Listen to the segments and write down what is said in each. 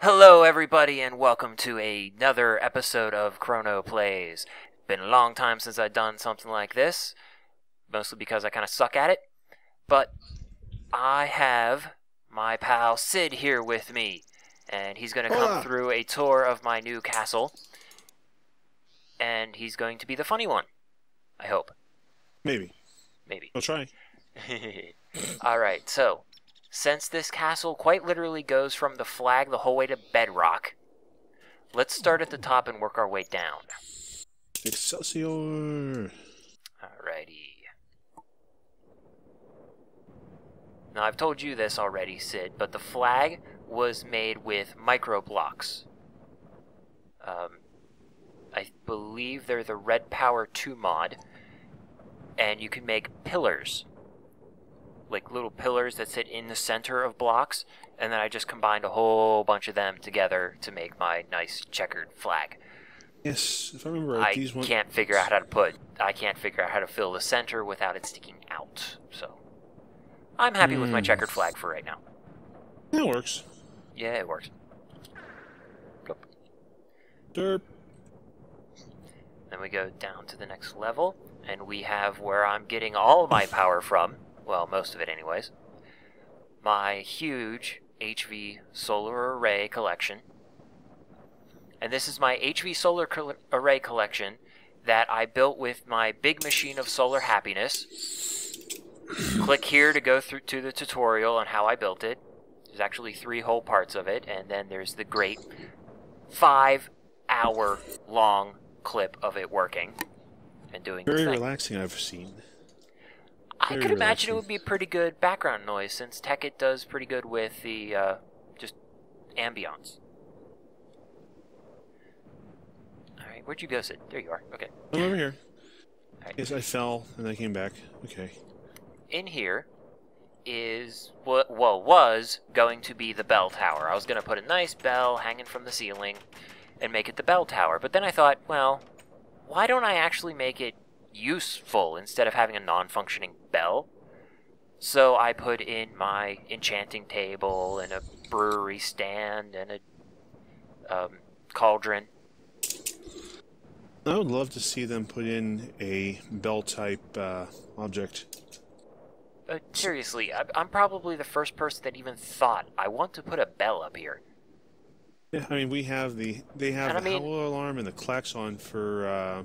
Hello, everybody, and welcome to another episode of Chrono Plays. Been a long time since I've done something like this, mostly because I kind of suck at it. But I have my pal Sid here with me, and he's going to come Hola. through a tour of my new castle, and he's going to be the funny one. I hope. Maybe. Maybe. I'll try. Alright, so, since this castle quite literally goes from the flag the whole way to bedrock, let's start at the top and work our way down. Excelsior. Alrighty. Now, I've told you this already, Sid, but the flag was made with micro blocks. I believe they're the Red Power 2 mod, and you can make pillars. Like little pillars that sit in the center of blocks, and then I just combined a whole bunch of them together to make my nice checkered flag. Yes, if I remember right, these ones. I can't figure out how to fill the center without it sticking out. So I'm happy with my checkered flag for right now. That works. Yeah, it works. Go. Derp. Then we go down to the next level, and we have where I'm getting all my power from. Well, most of it anyways. My huge HV solar array collection. And this is my HV solar array collection that I built with my big machine of solar happiness. Click here to go through to the tutorial on how I built it. There's actually 3 whole parts of it, and then there's the great 5-hour long clip of it working and doing its Very thing. relaxing, I've seen. I could imagine it would be pretty good background noise, since Tekkit does pretty good with the, just ambiance. Alright, where'd you go, Sid? There you are. Okay. I'm over here. Right. Yes, I fell, and I came back. Okay. In here is what was going to be the bell tower. I was going to put a nice bell hanging from the ceiling and make it the bell tower. But then I thought, well, why don't I actually make it useful instead of having a non-functioning bell? So I put in my enchanting table and a brewery stand and a cauldron. I would love to see them put in a bell-type object. Seriously, I'm probably the first person that even thought, I want to put a bell up here. Yeah, I mean, they have the howl alarm and the klaxon for,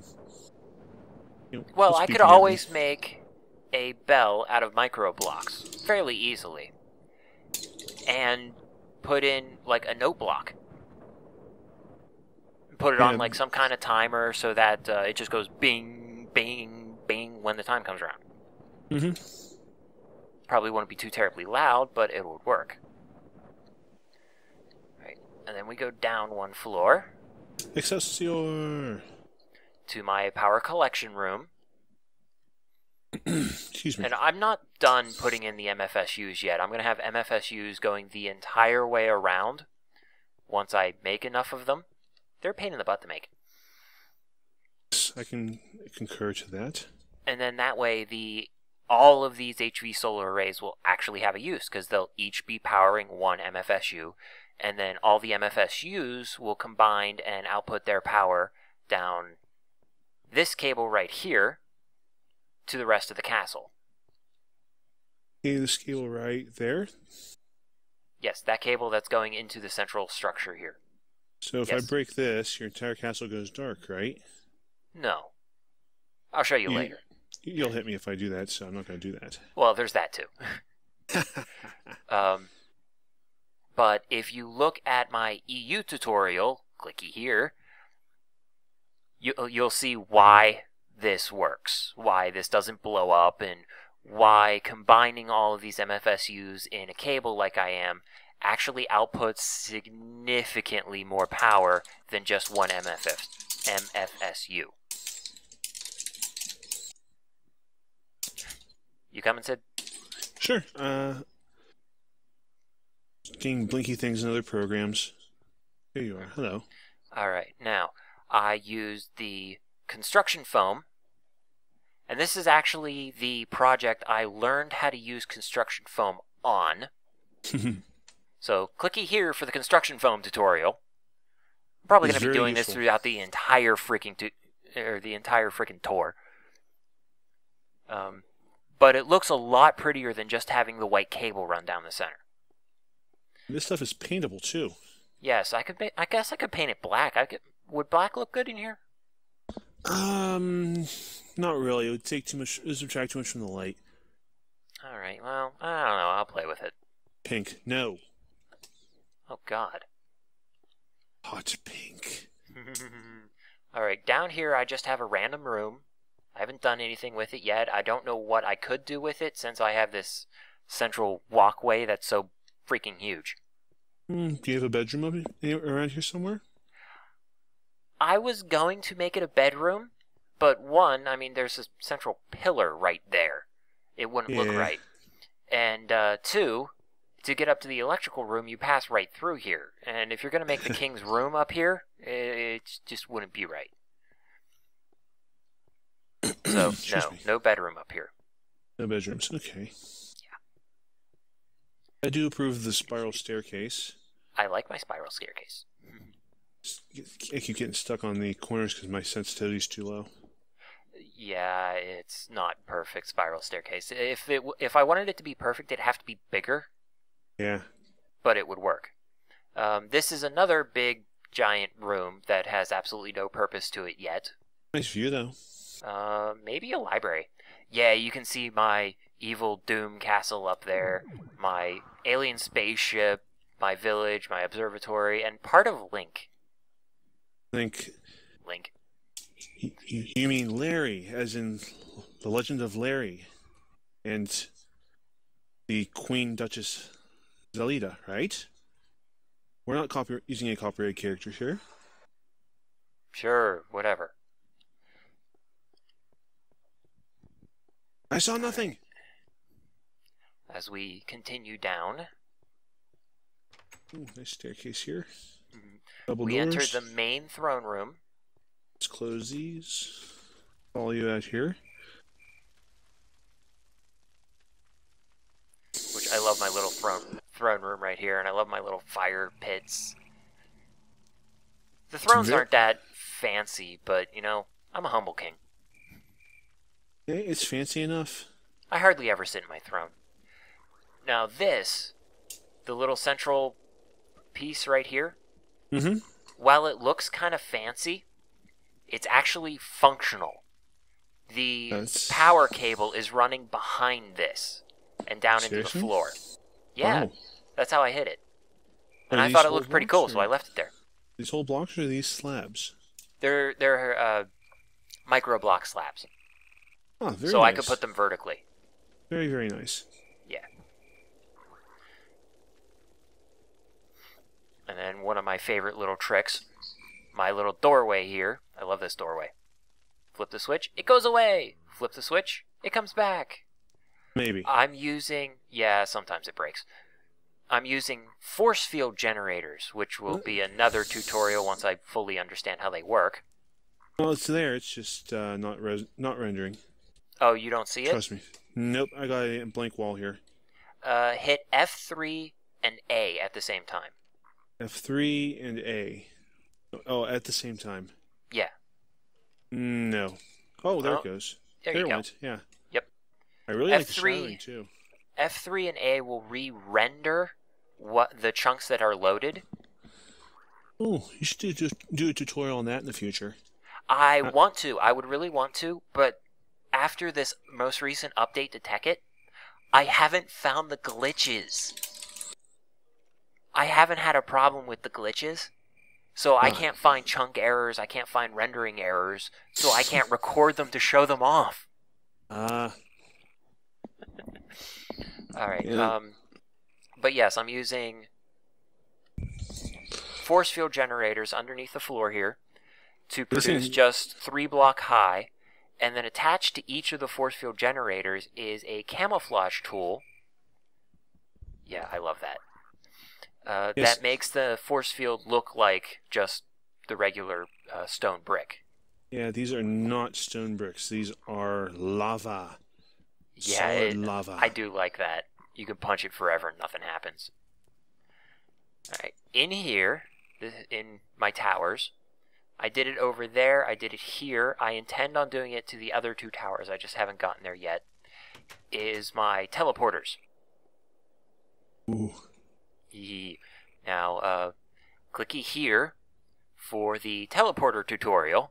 well, I could always make a bell out of micro blocks fairly easily. And put in, like, a note block. Put it on, like, some kind of timer so that it just goes bing, bing, bing when the time comes around. Mm-hmm. Probably wouldn't be too terribly loud, but it would work. Right, and then we go down 1 floor. Excelsior! To my power collection room. Excuse me. And I'm not done putting in the MFSUs yet. I'm going to have MFSUs going the entire way around once I make enough of them. They're a pain in the butt to make. I can concur to that. And then that way, all of these HV solar arrays will actually have a use, because they'll each be powering 1 MFSU, and then all the MFSUs will combine and output their power down this cable right here to the rest of the castle. Okay, this cable right there? Yes, that cable that's going into the central structure here. So if I break this, your entire castle goes dark, right? No. I'll show you later. You'll hit me if I do that, so I'm not going to do that. Well, there's that too. But if you look at my EU tutorial, clicky here, you'll see why this works, why this doesn't blow up, and why combining all of these MFSUs in a cable like I am actually outputs significantly more power than just 1 MFSU. You coming, Sid? Sure. Getting blinky things in other programs. There you are. Hello. Alright, now, I used the construction foam, and this is actually the project I learned how to use construction foam on. So, clicky here for the construction foam tutorial. I'm probably going to be doing this throughout the entire freaking tour. But it looks a lot prettier than just having the white cable run down the center. This stuff is paintable too. Yes, I guess I could paint it black. Would black look good in here? Not really. It would take too much. It would subtract too much from the light. All right. Well, I don't know. I'll play with it. Pink. No. Oh God. Hot pink. All right. Down here, I just have a random room. I haven't done anything with it yet. I don't know what I could do with it since I have this central walkway that's so freaking huge. Do you have a bedroom around here somewhere? I was going to make it a bedroom, but one, I mean, there's a central pillar right there. It wouldn't look right. And two, to get up to the electrical room, you pass right through here. And if you're going to make the king's room up here, it just wouldn't be right. So, no bedroom up here. No bedrooms, okay. Yeah. I do approve of the spiral staircase. I like my spiral staircase. I keep getting stuck on the corners because my sensitivity is too low. Yeah, it's not perfect spiral staircase. If I wanted it to be perfect, it'd have to be bigger. Yeah. But it would work. This is another big, giant room that has absolutely no purpose to it yet. Nice view, though. Maybe a library. Yeah, you can see my evil Doom castle up there, my alien spaceship, my village, my observatory, and part of Link. Link. You mean Larry, as in The Legend of Larry, and the Queen Duchess Zelda, right? We're not using any copyrighted characters here. Sure, whatever. I saw nothing. As we continue down. Ooh, nice staircase here. We enter the main throne room. Let's close these. Follow you out here. Which I love my little throne room right here, and I love my little fire pits. The thrones aren't that fancy, but, you know, I'm a humble king. Yeah, it's fancy enough. I hardly ever sit in my throne. Now this, the little central piece right here, while it looks kind of fancy, it's actually functional. The power cable is running behind this and down into the floor. Yeah, that's how I hid it. And I thought it looked pretty cool, so I left it there. These whole blocks or these slabs? They're micro block slabs. Oh, very so nice. I could put them vertically. Very, very nice. Yeah. And then one of my favorite little tricks, my little doorway here. I love this doorway. Flip the switch, it goes away. Flip the switch, it comes back. Maybe. I'm using, yeah, sometimes it breaks. I'm using force field generators, which will be another tutorial once I fully understand how they work. Well, it's there. It's just not rendering. Oh, you don't see it? Trust me. Nope, I got a blank wall here. Hit F3 and A at the same time. F3 and A. Oh, at the same time. Yeah. No. Oh, there it goes. There you go. Went. Yeah. Yep. I really like the shadowing too. F3 and A will re-render the chunks that are loaded. Oh, you should do a tutorial on that in the future. I want to. I would really want to, but after this most recent update to Tekkit, I haven't found the glitches. I haven't had a problem with the glitches, so I can't find chunk errors, I can't find rendering errors, so I can't record them to show them off. Alright, yeah. But yes, I'm using force field generators underneath the floor here to produce just 3 block high, and then attached to each of the force field generators is a camouflage tool. Yeah, I love that. That makes the force field look like just the regular stone brick. Yeah, these are not stone bricks. These are lava. Yeah, solid lava. I do like that. You can punch it forever and nothing happens. Alright, in here, in my towers, I did it over there, I did it here, I intend on doing it to the other 2 towers, I just haven't gotten there yet, is my teleporters. Ooh. Now, clicky here for the teleporter tutorial,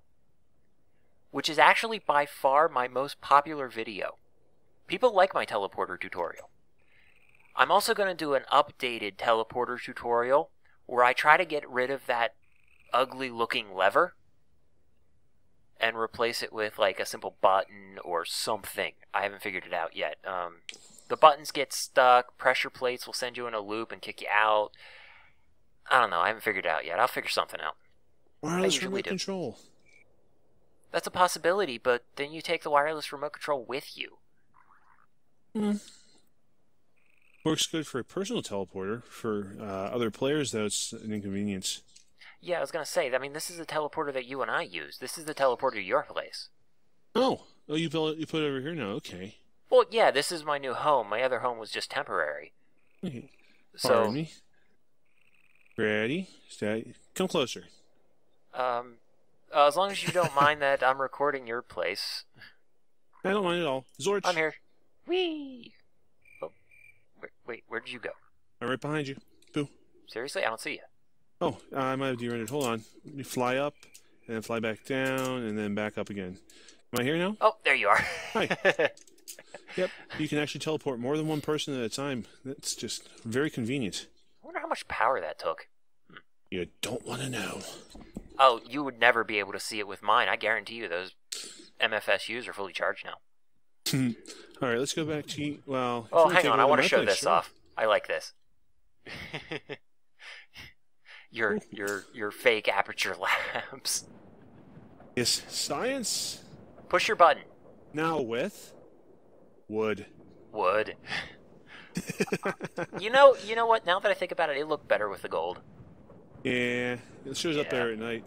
which is actually by far my most popular video. People like my teleporter tutorial. I'm also going to do an updated teleporter tutorial where I try to get rid of that ugly looking lever and replace it with like a simple button or something. I haven't figured it out yet. The buttons get stuck, pressure plates will send you in a loop and kick you out. I don't know, I haven't figured it out yet. I'll figure something out. Wireless remote control. That's a possibility, but then you take the wireless remote control with you. Works good for a personal teleporter. For other players, though, it's an inconvenience. Yeah, I was going to say, I mean, this is the teleporter that you and I use. This is the teleporter to your place. Oh, you put it over here now. Okay. Well, yeah, this is my new home. My other home was just temporary. Okay. So, pardon me. Ready? Come closer. As long as you don't mind that I'm recording your place. I don't mind at all. Zorch. I'm here. Whee! Oh, wait, where did you go? I'm right behind you. Boo. Seriously? I don't see you. Oh, I might have derendered. Hold on. Let me fly up, and then fly back down, and then back up again. Am I here now? Oh, there you are. Hi. Yep, you can actually teleport more than one person at a time. That's just very convenient. I wonder how much power that took. You don't want to know. Oh, you would never be able to see it with mine. I guarantee you those MFSUs are fully charged now. All right, let's go back to... Well... Oh, hang on. I want to show this off. I like this. your fake aperture lamps. Yes, science. Push your button. Now with... wood. Wood. You know what? Now that I think about it, it looked better with the gold. Yeah, it shows up there at night.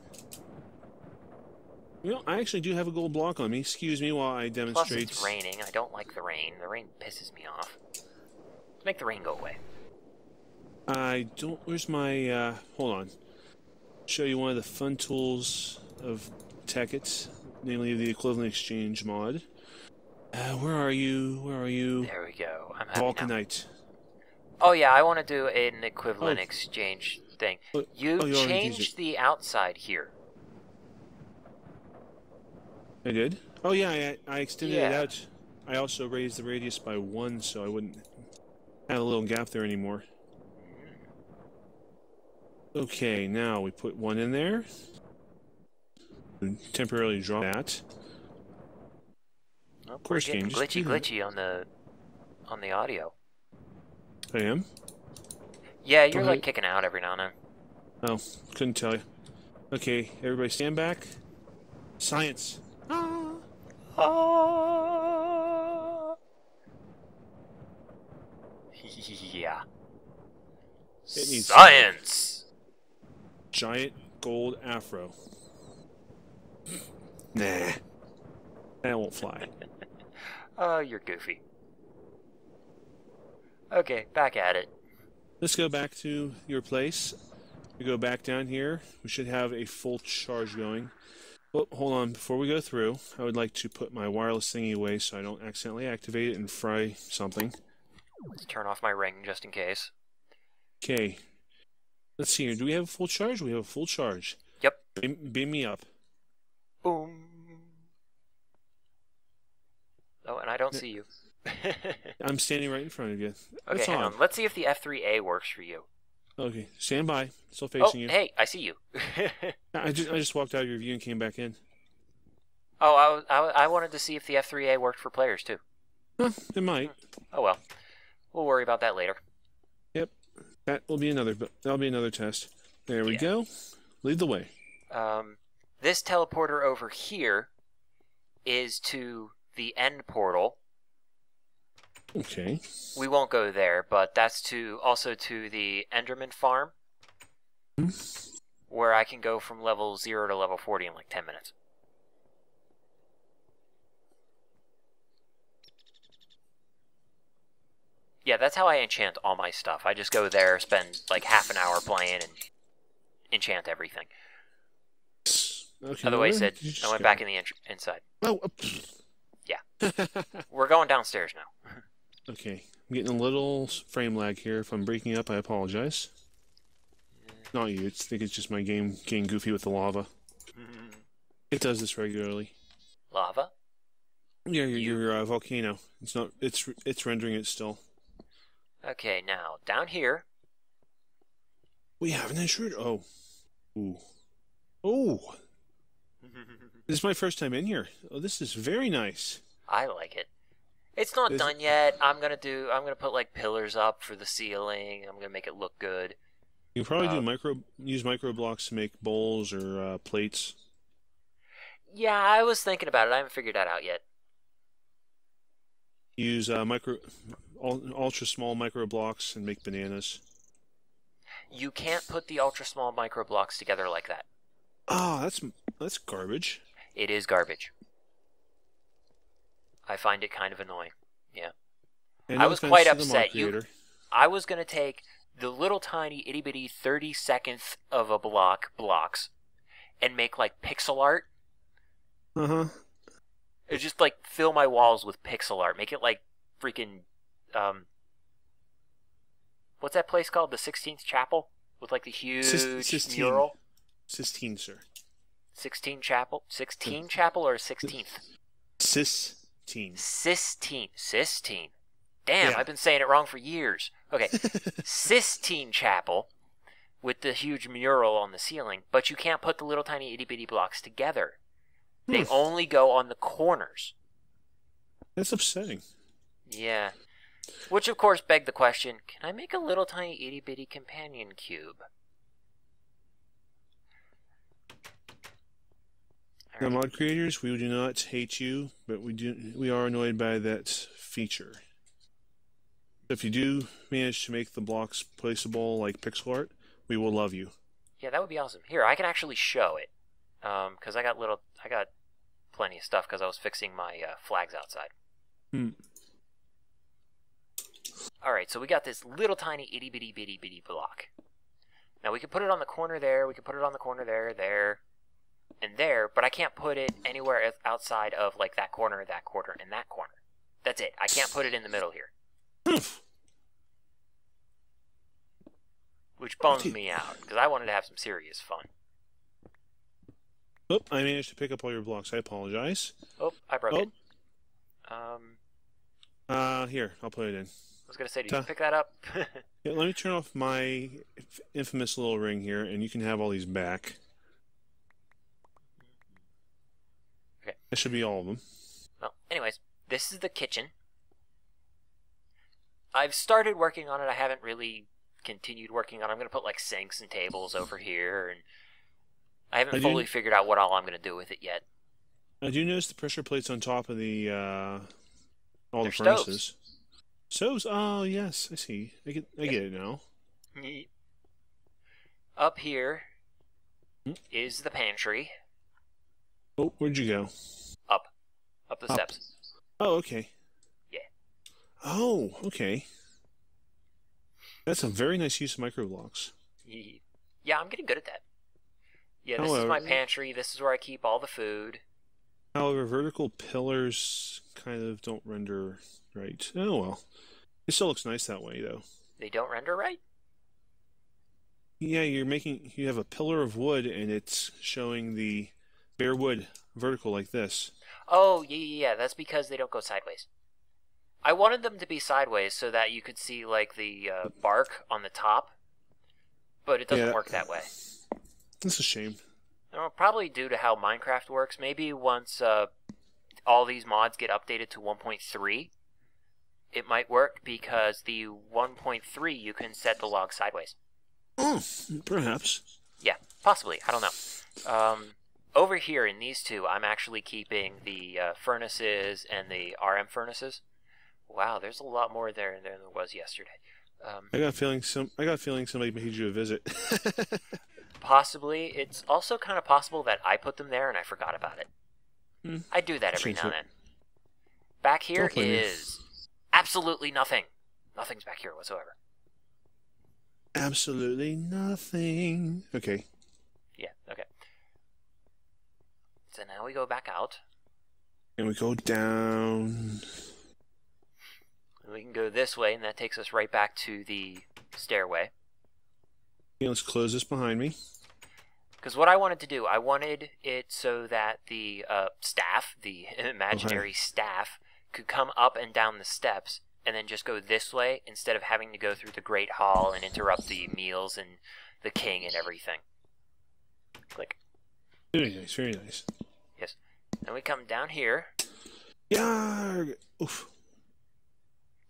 You know, I actually do have a gold block on me. Excuse me while I demonstrate. Plus it's raining. I don't like the rain. The rain pisses me off. Let's make the rain go away. I don't... Where's my... hold on. Show you one of the fun tools of Tekkit, namely the equivalent exchange mod. Where are you? Where are you? There we go. I'm happy Vulcanite. now. Oh yeah, I want to do an equivalent exchange thing. You changed the outside here. I did? Oh yeah, I extended it out. I also raised the radius by 1 so I wouldn't have a little gap there anymore. Okay, now we put 1 in there. Temporarily draw that. Oh, we're getting glitchy on the audio. I am? Yeah, you're like kicking out every now and then. Oh, couldn't tell you. Okay, everybody stand back. Science. Ah. Yeah. Science! Giant gold afro. Nah. That won't fly. Oh, you're goofy. Okay, back at it. Let's go back to your place. We go back down here. We should have a full charge going. Well, hold on. Before we go through, I would like to put my wireless thingy away so I don't accidentally activate it and fry something. Let's turn off my ring just in case. Okay. Let's see here. Do we have a full charge? We have a full charge. Yep. Beam me up. Boom. Oh, and I don't see you. I'm standing right in front of you. Okay, hang on. Let's see if the F3A works for you. Okay, stand by. Still facing you. Hey, I see you. I just walked out of your view and came back in. Oh, I wanted to see if the F3A worked for players too. It might. Oh well, we'll worry about that later. Yep, that'll be another test. There we go. Lead the way. This teleporter over here is to the end portal. Okay. We won't go there, but that's also to the Enderman farm, where I can go from level 0 to level 40 in like 10 minutes. Yeah, that's how I enchant all my stuff. I just go there, spend like half an hour playing, and enchant everything. Okay. Otherwise, where said did you just I went go? back in the inside. Oh. Yeah, we're going downstairs now. Okay. I'm getting a little frame lag here. If I'm breaking up, I apologize. Not you. I think it's just my game getting goofy with the lava. It does this regularly. Lava? Yeah, your volcano. It's not. It's rendering it still. Okay, now down here. We have an intruder. Oh. Ooh. Oh. This is my first time in here. Oh, this is very nice. I like it. It's not done yet. I'm gonna put like pillars up for the ceiling. I'm gonna make it look good. You can probably use micro blocks to make bowls or plates. Yeah, I was thinking about it. I haven't figured that out yet. Use ultra small micro blocks and make bananas. You can't put the ultra small micro blocks together like that. Ah, that's garbage. It is garbage. I find it kind of annoying. Yeah. And I no was offense quite to the mod upset. creator. I was gonna take the little tiny itty bitty 30-second of a blocks and make like pixel art. Uh-huh. It just like fill my walls with pixel art. Make it like freaking what's that place called? The 16th Chapel with like the huge mural. Sistine, sir. 16 Chapel? 16 Chapel or 16th? Sistine. Sistine. Damn, yeah. I've been saying it wrong for years. Okay. Sistine Chapel with the huge mural on the ceiling, but you can't put the little tiny itty bitty blocks together. They only go on the corners. That's upsetting. Yeah. Which, of course, begged the question, can I make a little tiny itty bitty companion cube? Now, mod creators, we do not hate you, but we are annoyed by that feature. If you do manage to make the blocks placeable like pixel art, we will love you. Yeah, that would be awesome. Here, I can actually show it. Because I got plenty of stuff because I was fixing my flags outside. Alright, so we got this little tiny itty bitty bitty bitty block. Now we can put it on the corner there, we can put it on the corner there, and there, but I can't put it anywhere outside of like that corner, and that corner. That's it. I can't put it in the middle here. Which bums me out, because I wanted to have some serious fun. Oh, I managed to pick up all your blocks. I apologize. Oh, I broke it. Here, I'll put it in. I was going to say, did you pick that up? Yeah, let me turn off my infamous little ring here, and you can have all these back. Okay. That should be all of them. Well, anyways, this is the kitchen. I've started working on it. I haven't really continued working on it. I'm going to put like sinks and tables over here, and I haven't fully figured out what all I'm going to do with it yet. I do notice the pressure plates on top of the all the They're furnaces. Stoves. Oh yes, I see. I get it now. Up here is the pantry. Oh, where'd you go? Up the steps. Oh, okay. Yeah. Oh, okay. That's a very nice use of microblocks. Yeah, I'm getting good at that. Yeah, this is my pantry. This is where I keep all the food. However, vertical pillars kind of don't render right. Oh well. It still looks nice that way, though. They don't render right? Yeah, you have a pillar of wood, and it's showing the bare wood vertical like this. Oh, yeah. That's because they don't go sideways. I wanted them to be sideways so that you could see, like, the bark on the top, but it doesn't work that way. That's a shame. Probably due to how Minecraft works. Maybe once all these mods get updated to 1.3, it might work, because the 1.3 you can set the log sideways. Oh, perhaps. Yeah, possibly. I don't know. Over here in these two, I'm actually keeping the furnaces and the RM furnaces. Wow, there's a lot more there than there was yesterday. I got a feeling somebody paid you a visit. Possibly. It's also kind of possible that I put them there and I forgot about it. I do that every now and then. Back here is absolutely nothing. Nothing's back here whatsoever. Absolutely nothing. Okay. Yeah, okay. So now we go back out. And we go down. And we can go this way, and that takes us right back to the stairway. Okay, let's close this behind me. Because what I wanted to do, I wanted it so that the staff, the imaginary staff, could come up and down the steps and then just go this way instead of having to go through the Great Hall and interrupt the meals and the king and everything. Click. Very nice, very nice. Yes. Then we come down here. Yarg! Oof.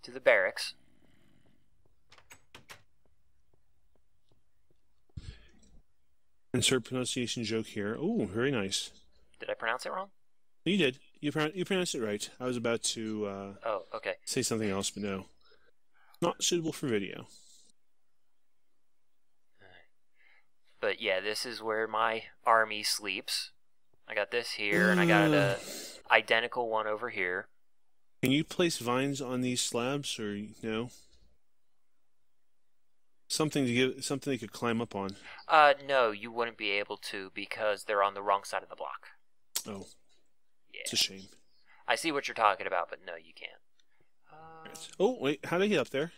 To the barracks. Insert pronunciation joke here. Oh, very nice. Did I pronounce it wrong? You did. You pronounced it right. I was about to Oh, okay. say something else, but no. Not suitable for video. But yeah, this is where my army sleeps. I got this here, and I got an identical one over here. Can you place vines on these slabs, or no? Something they could climb up on. No, you wouldn't be able to because they're on the wrong side of the block. Oh. Yeah. It's a shame. I see what you're talking about, but no, you can't. Oh, wait, how did I get up there?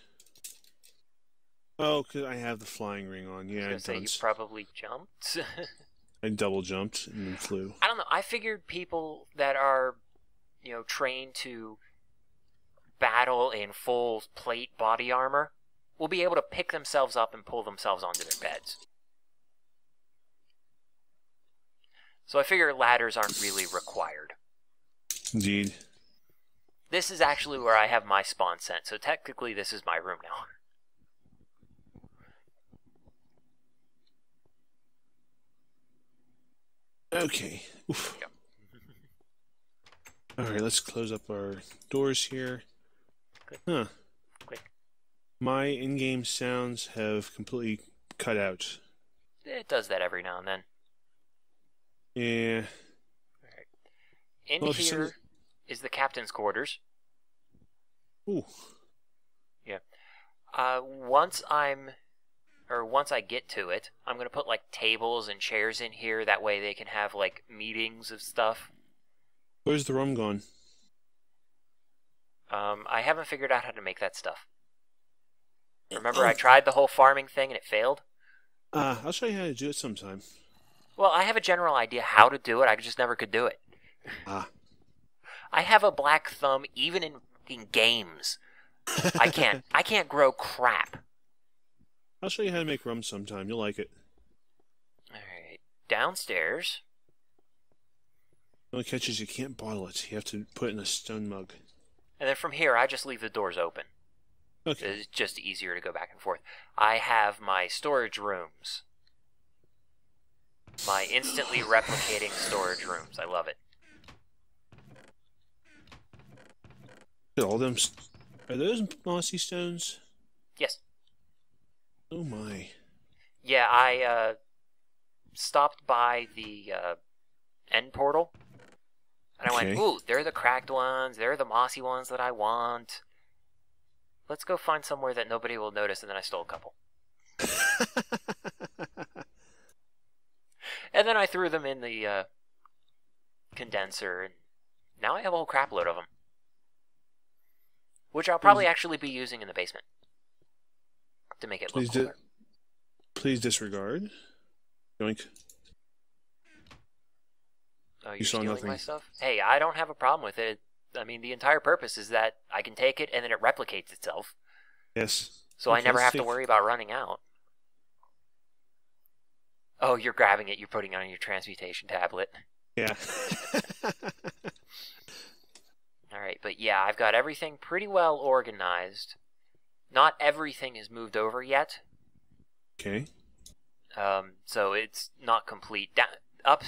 Oh, because I have the flying ring on. Yeah, I was gonna say, you probably jumped. I double jumped and then flew. I don't know. I figured people that are, trained to battle in full plate body armor will be able to pick themselves up and pull themselves onto their beds. So I figure ladders aren't really required. Indeed. This is actually where I have my spawn sent, so technically this is my room now. Okay. Oof. Yep. Alright, let's close up our doors here. Click. Huh. Click. My in-game sounds have completely cut out. It does that every now and then. Yeah. Alright. In here is the captain's quarters. Ooh. Yeah. Once I get to it, I'm going to put, tables and chairs in here. That way they can have, meetings of stuff. Where's the rum gone? I haven't figured out how to make that stuff. Remember, I tried the whole farming thing and it failed? I'll show you how to do it sometime. Well, I have a general idea how to do it. I just never could do it. I have a black thumb even in games. I can't grow crap. I'll show you how to make rum sometime. You'll like it. Alright. Downstairs. The only catch is you can't bottle it. You have to put it in a stone mug. And then from here, I just leave the doors open. Okay. It's just easier to go back and forth. I have my storage rooms. My instantly replicating storage rooms. I love it. Look at all them. Are those mossy stones? Yes. Oh my. Yeah, I stopped by the end portal. And I went, ooh, they're the cracked ones. They're the mossy ones that I want. Let's go find somewhere that nobody will notice, and then I stole a couple. And then I threw them in the condenser, and now I have a whole crap load of them. Which I'll probably actually be using in the basement. To make it look cooler. Please disregard. Yoink. Oh, you're You saw stealing nothing. my stuff? Hey, I don't have a problem with it. I mean, the entire purpose is that I can take it and then it replicates itself. Yes. So I never have to worry about running out. Oh, you're grabbing it. You're putting it on your transmutation tablet. Yeah. Alright, but yeah, I've got everything pretty well organized. Not everything is moved over yet. Okay. So it's not complete. Up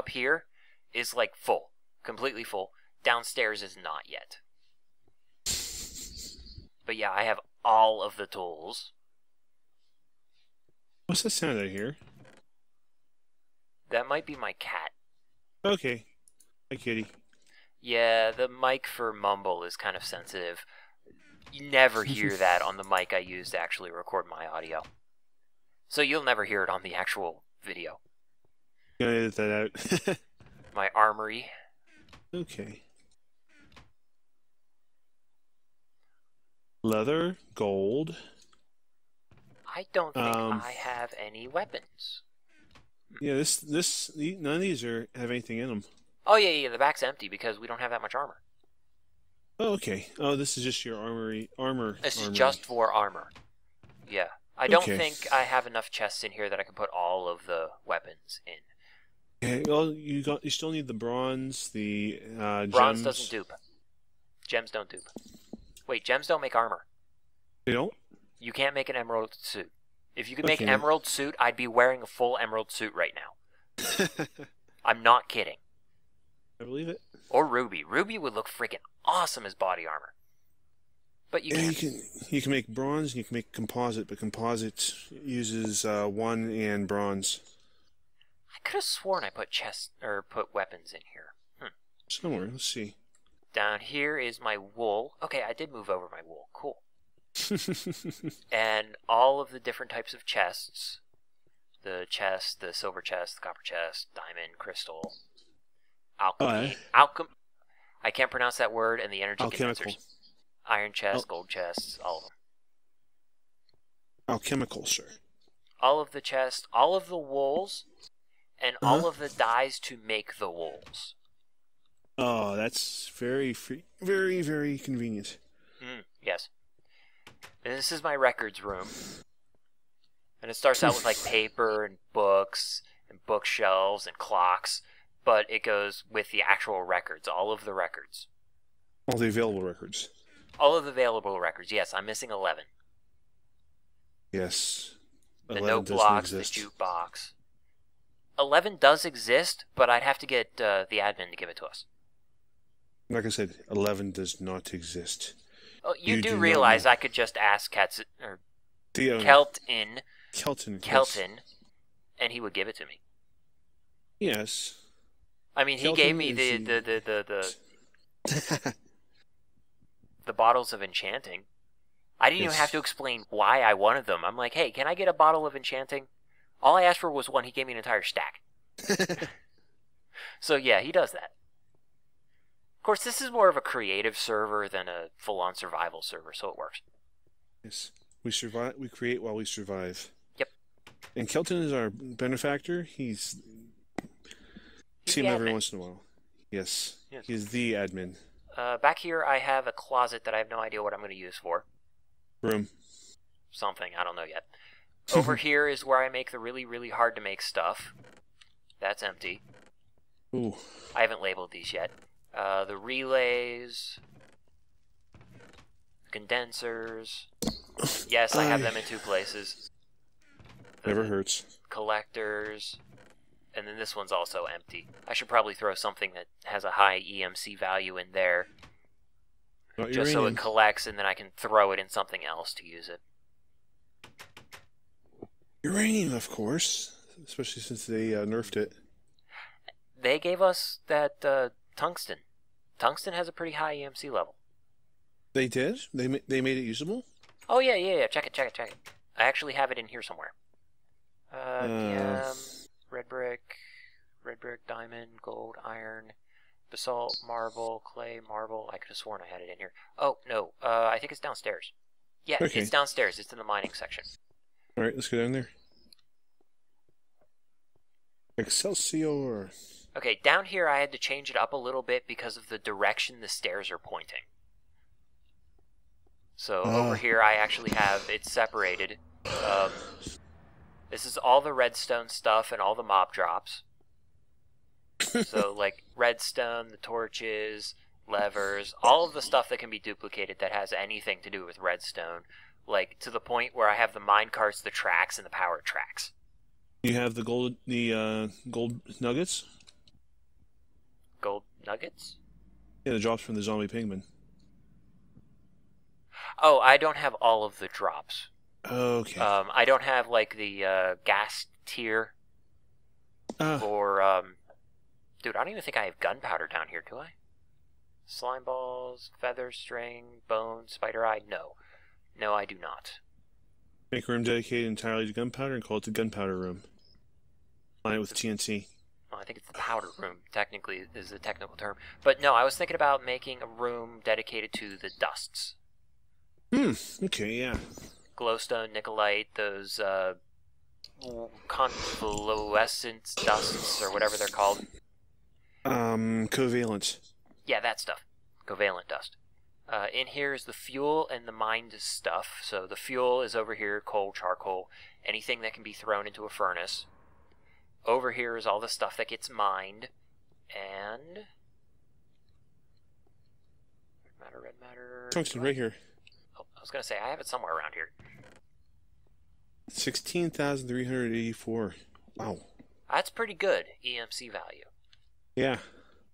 here is full. Completely full. Downstairs is not yet. But yeah, I have all of the tools. What's that sound I hear? That might be my cat. Okay. Hi, kitty. Yeah, the mic for Mumble is kind of sensitive. You never hear that on the mic I use to actually record my audio. So you'll never hear it on the actual video. Gonna edit that out. My armory. Okay. Leather, gold. I don't think I have any weapons. Yeah, none of these have anything in them. Oh, yeah, the back's empty because we don't have that much armor. Oh, okay. Oh, this is just your armor. This is armory. just for armor. Yeah. I don't Okay. think I have enough chests in here that I can put all of the weapons in. Okay, well, you still need the bronze, the Bronze gems. doesn't dupe. Gems don't dupe. Wait, gems don't make armor. They don't? You can't make an emerald suit. If you could make Okay. emerald suit, I'd be wearing a full emerald suit right now. I'm not kidding. I believe it. Or ruby. Ruby would look freaking awesome as body armor. But you Yeah, can't. you can make bronze and you can make composite, but composite uses 1 and bronze. I could have sworn I put put weapons in here. Somewhere, let's see. Down here is my wool. Okay, I did move over my wool. Cool. And all of the different types of chests. The chest, the silver chest, the copper chest, diamond, crystal, alchemy. I can't pronounce that word, and the energy Alchemical. condensers. Iron chest, gold chests, all of them. Alchemical, sir. All of the chests, all of the wools, and all of the dyes to make the wools. Oh, that's very very convenient. Yes. And this is my records room. And it starts out with like paper and books and bookshelves and clocks, but it goes with the actual records, all of the records. All the available records. All of the available records. Yes, I'm missing 11. Yes. The 11 note doesn't blocks, the exist. jukebox. 11 does exist, but I'd have to get the admin to give it to us. Like I said, 11 does not exist. Oh, you do do not realize know. I could just ask Kelton, Kelton, and he would give it to me. Yes. I mean, he Kelton gave me is the bottles of enchanting. I didn't even Yes. have to explain why I wanted them. I'm like, hey, can I get a bottle of enchanting? All I asked for was one. He gave me an entire stack. So yeah, he does that. Of course, this is more of a creative server than a full-on survival server, so it works. Yes. We survive. We create while we survive. Yep. And Kelton is our benefactor. He's see him the every admin. once in a while. Yes. Yes. He's the admin. Back here, I have a closet that I have no idea what I'm going to use for. Room. Something, I don't know yet. Over here is where I make the really, really hard to make stuff. That's empty. Ooh. I haven't labeled these yet. The relays, condensers. Yes, I have them in 2 places. The Never hurts. collectors, and then this one's also empty. I should probably throw something that has a high EMC value in there, Not just so uranium. it collects, and then I can throw it in something else to use it. Uranium, of course. Especially since they nerfed it. They gave us that tungsten. Tungsten has a pretty high EMC level. They did? They made it usable? Oh, yeah. Check it. I actually have it in here somewhere. Red brick, diamond, gold, iron, basalt, marble, clay, marble. I could have sworn I had it in here. Oh, no. I think it's downstairs. Yeah, Okay. It's downstairs. It's in the mining section. Alright, let's go down there. Excelsior. Okay, down here I had to change it up a little bit because of the direction the stairs are pointing. So over here I actually have it separated. This is all the redstone stuff and all the mob drops. So like redstone, the torches, levers, all of the stuff that can be duplicated that has anything to do with redstone. Like to the point where I have the mine carts, the tracks, and the power tracks. You have the gold nuggets? Gold nuggets? Yeah, the drops from the zombie pigman. Oh, I don't have all of the drops. Okay. I don't have like the gas tier or dude, I don't even think I have gunpowder down here, do I? Slime balls, feather, string, bone, spider eye. No. No, I do not. Make a room dedicated entirely to gunpowder and call it the gunpowder room. Line it with TNT. Well, I think it's the powder room, technically, is the technical term. But no, I was thinking about making a room dedicated to the dusts. Okay, yeah. Glowstone, Nicolite, those convalescent dusts, or whatever they're called. Covalent. Yeah, that stuff. Covalent dust. In here is the fuel and the mined stuff. So the fuel is over here, coal, charcoal, anything that can be thrown into a furnace. Over here is all the stuff that gets mined. And... red matter... Tungsten, right here. Oh, I was going to say, I have it somewhere around here. 16,384. Wow. That's pretty good EMC value. Yeah.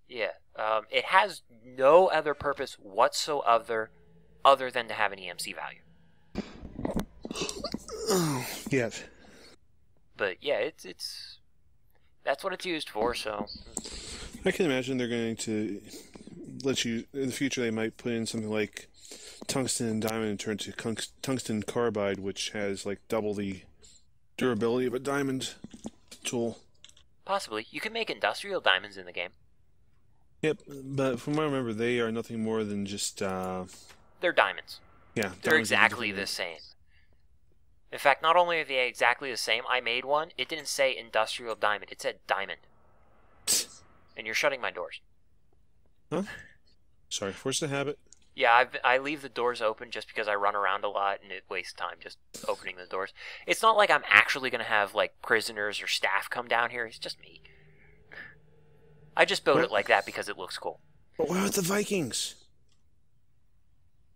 Yeah. It has no other purpose whatsoever other than to have an EMC value. Yeah. But yeah, it's that's what it's used for, so... I can imagine they're going to let you... In the future, they might put in something like tungsten and diamond and turn to tungsten carbide, which has like double the durability of a diamond tool. Possibly. You can make industrial diamonds in the game. Yep, but from what I remember, they are nothing more than just... They're diamonds. Yeah. They're exactly the same. In fact, not only are they exactly the same, I made one, it didn't say industrial diamond, it said diamond. And you're shutting my doors. Huh? Sorry, force the habit. Yeah, I leave the doors open just because I run around a lot and it wastes time just opening the doors. It's not like I'm actually going to have, like, prisoners or staff come down here. It's just me. I just built it like that because it looks cool. But what about the Vikings?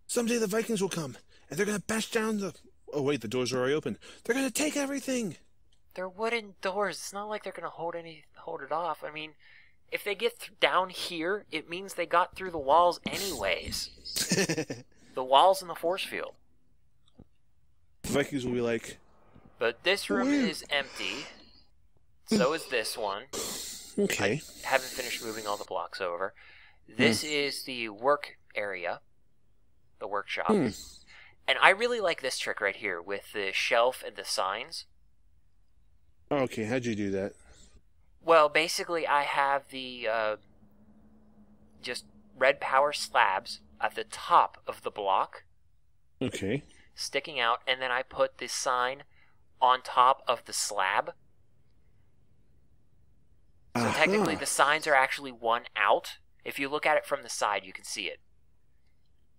Someday the Vikings will come, and they're going to bash down the... Oh, wait, the doors are already open. They're going to take everything! They're wooden doors. It's not like they're going to hold it off. I mean... If they get down here, it means they got through the walls anyways. The walls and the force field. The Vikings will be like... But this room is empty. So is this one. Okay. I haven't finished moving all the blocks over. This is the work area. The workshop. And I really like this trick right here with the shelf and the signs. Okay, how'd you do that? Well, basically, I have the just red power slabs at the top of the block. Okay. Sticking out, and then I put this sign on top of the slab. So technically, the signs are actually one out. If you look at it from the side, you can see it.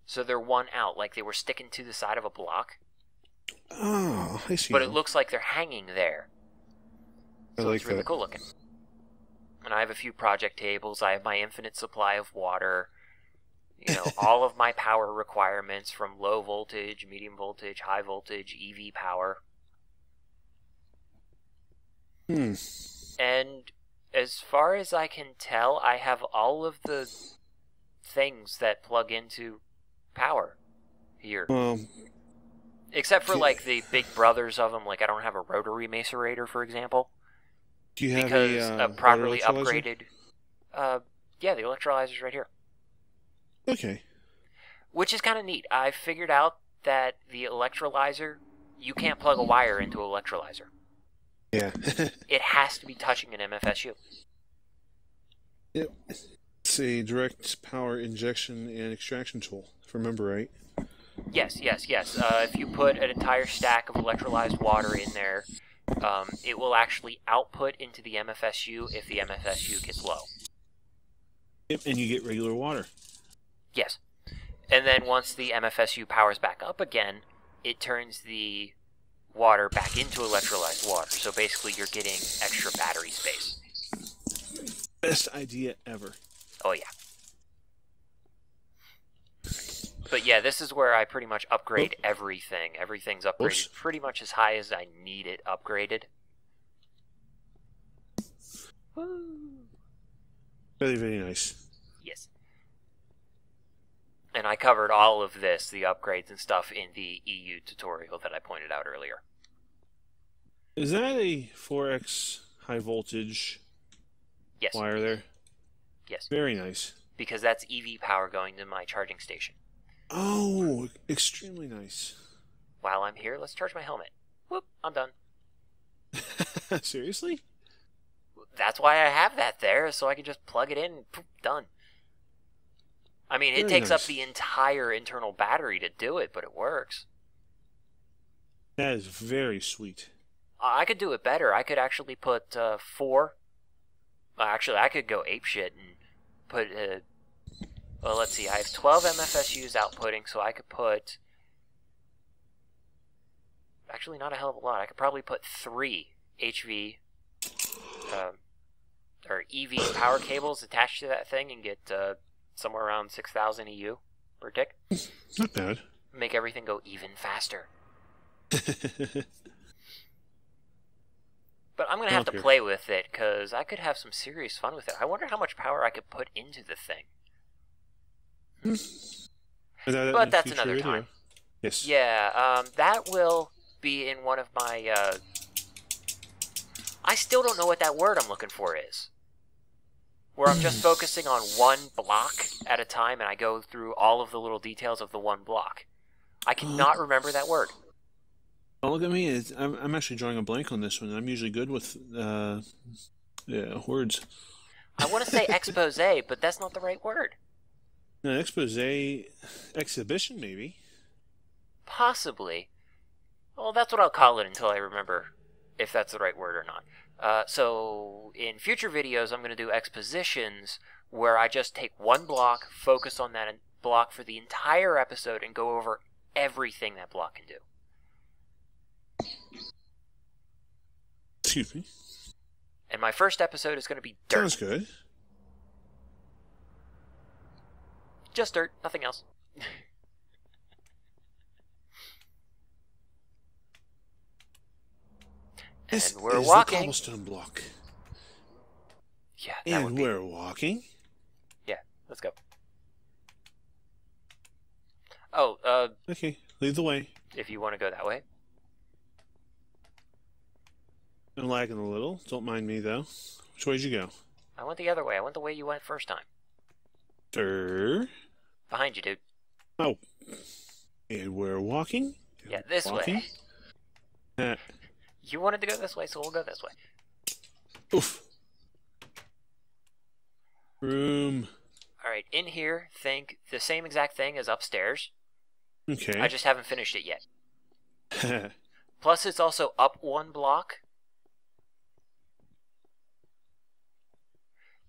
So they're one out, like they were sticking to the side of a block. Oh, I see. But it looks like they're hanging there. So it's really cool looking. And I have a few project tables. I have my infinite supply of water. You know, all of my power requirements from low voltage, medium voltage, high voltage, EV power. And as far as I can tell, I have all of the things that plug into power here. Except for, like, the big brothers of them. Like, I don't have a rotary macerator, for example. Do you have because a properly upgraded... yeah, the electrolyzer's right here. Okay. Which is kind of neat. I figured out that the electrolyzer, you can't plug a wire into an electrolyzer. Yeah. It has to be touching an MFSU. Yep. It's a direct power injection and extraction tool, if I remember right. Yes. If you put an entire stack of electrolyzed water in there, it will actually output into the MFSU if the MFSU gets low. Yep, and you get regular water. Yes. And then once the MFSU powers back up again, it turns the water back into electrolyzed water. So basically you're getting extra battery space. Best idea ever. Oh, yeah. But yeah, this is where I pretty much upgrade everything. Everything's upgraded pretty much as high as I need it upgraded. Very, very nice. Yes. And I covered all of this, the upgrades and stuff, in the EU tutorial that I pointed out earlier. Is that a 4x high voltage wire there? Yes. Very nice. because that's EV power going to my charging station. Oh, extremely nice. While I'm here, let's charge my helmet. Whoop, I'm done. Seriously? That's why I have that there, so I can just plug it in and poof, done. I mean, it Very takes up nice. the entire internal battery to do it, but it works. That is very sweet. I could do it better. I could actually put 4. Actually, I could go apeshit and put... well, let's see. I have 12 MFSUs outputting, so I could put... Actually, not a hell of a lot. I could probably put 3 HV... or EV power cables attached to that thing and get somewhere around 6,000 EU per tick. Not bad. Make everything go even faster. But I'm going to have to play with it, because I could have some serious fun with it. I wonder how much power I could put into the thing. But that's another time. Yes. Yeah, that will be in one of my... I still don't know what that word I'm looking for is. Where I'm just focusing on one block at a time, and I go through all of the little details of the one block. I cannot remember that word. Don't look at me. I'm actually drawing a blank on this one. I'm usually good with words. I want to say expose, but that's not the right word. No, expose, exhibition, maybe. Possibly. Well, that's what I'll call it until I remember if that's the right word or not. So in future videos, I'm going to do expositions where I just take one block, focus on that block for the entire episode, and go over everything that block can do. Excuse me. And my first episode is going to be dirt. Sounds good. Just dirt, nothing else. This and we're is walking. the cobblestone block. Yeah, that would be... we're walking. Yeah, let's go. Oh, Okay, lead the way. if you want to go that way. I'm lagging a little. Don't mind me, though. Which way did you go? I went the other way. I went the way you went first time. Sir. Behind you, dude. Oh. And we're walking? Yeah, this way. You wanted to go this way, so we'll go this way. Oof. Room. Alright, in here, think the same exact thing as upstairs. Okay. I just haven't finished it yet. Plus, it's also up one block.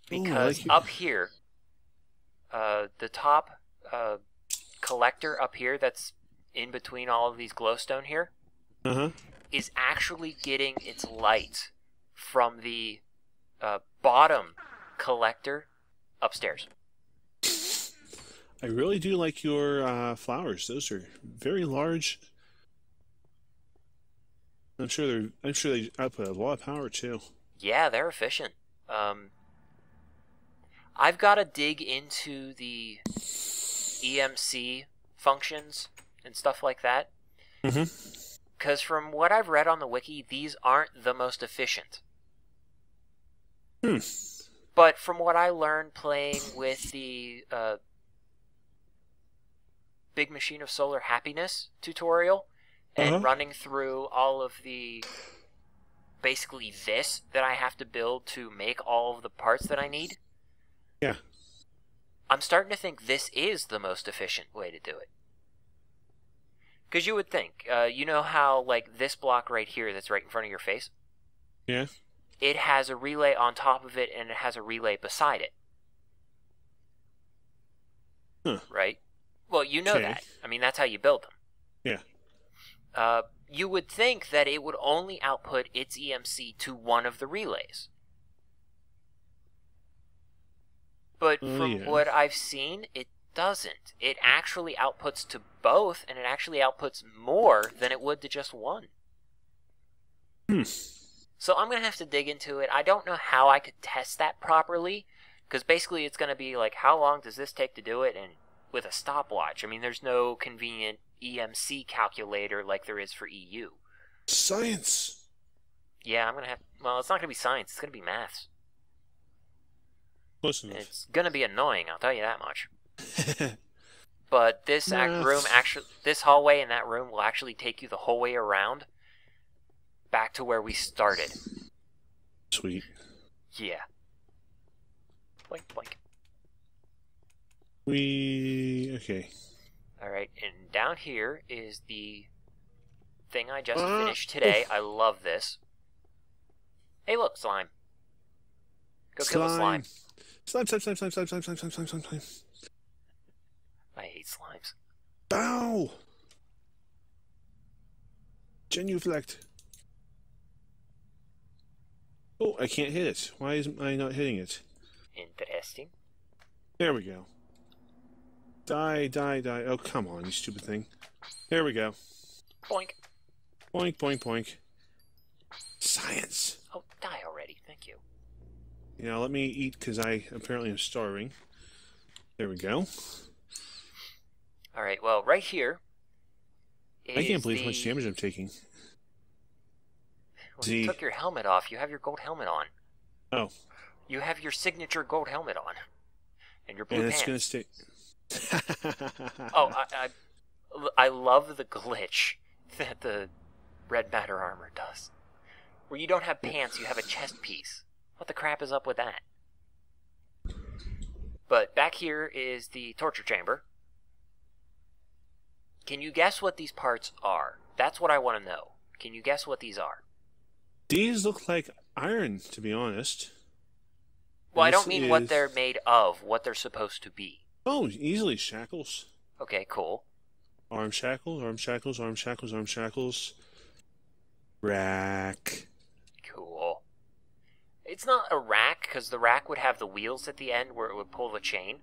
Because up here, the top collector up here that's in between all of these glowstone here is actually getting its light from the bottom collector upstairs. I really do like your flowers. Those are very large. I'm sure they output a lot of power too. Yeah, they're efficient. I've got to dig into the EMC functions and stuff like that. Because from what I've read on the wiki, these aren't the most efficient. But from what I learned playing with the Big Machine of Solar Happiness tutorial and running through all of the... basically this that I have to build to make all of the parts that I need. Yeah. I'm starting to think this is the most efficient way to do it. Because you would think, you know how, like, this block right here that's right in front of your face? Yeah. It has a relay on top of it, and it has a relay beside it. Right? Well, you know that. I mean, that's how you build them. Yeah. You would think that it would only output its EMC to one of the relays. But from what I've seen, it doesn't. It actually outputs to both, and it actually outputs more than it would to just one. So I'm going to have to dig into it. I don't know how I could test that properly, because basically it's going to be like, how long does this take to do it, and with a stopwatch. I mean, there's no convenient EMC calculator like there is for EU. Science! Yeah, I'm going to have... Well, it's not going to be science. It's going to be maths. Close enough. It's gonna be annoying, I'll tell you that much. But this this hallway in that room will actually take you the whole way around back to where we started. Sweet. Yeah. Blink, blink. Okay. Alright, and down here is the thing I just finished today. I love this. Hey, look, slime. Go kill the slime. Slime. Slime. I hate slimes. Bow! Genuflect. Oh, I can't hit it. Why isn't I not hitting it? Interesting. There we go. Die. Oh, come on, you stupid thing. There we go. Boink. Boink. Science. Oh, die already. Thank you. Yeah, let me eat because I apparently am starving. There we go. Alright, well, right here I can't believe how much damage I'm taking. Well, you took your helmet off. You have your gold helmet on. Oh. You have your signature gold helmet on. And your blue and pants. And it's going to stay... Oh, I love the glitch that the red matter armor does. Where you don't have pants, you have a chest piece. What the crap is up with that? But back here is the torture chamber. Can you guess what these parts are? That's what I want to know. Can you guess what these are? These look like iron, to be honest. Well, I don't mean what they're made of, what they're supposed to be. Oh, easily shackles. Okay, cool. Arm shackles. Rack. Cool. It's not a rack, because the rack would have the wheels at the end where it would pull the chain.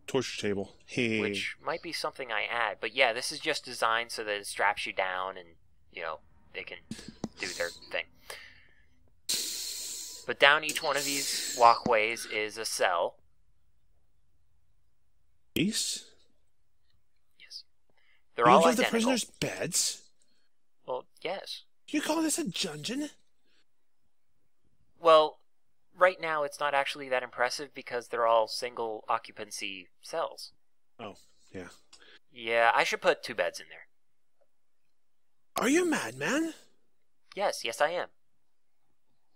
Torture table. Hey. Which might be something I add. But yeah, this is just designed so that it straps you down and, you know, they can do their thing. But down each one of these walkways is a cell. Yes? Yes. They're all give identical. the prisoners beds? Well, yes. You call this a dungeon? Well, right now it's not actually that impressive because they're all single occupancy cells. Oh, yeah. Yeah, I should put 2 beds in there. Are you mad, man? Yes, I am.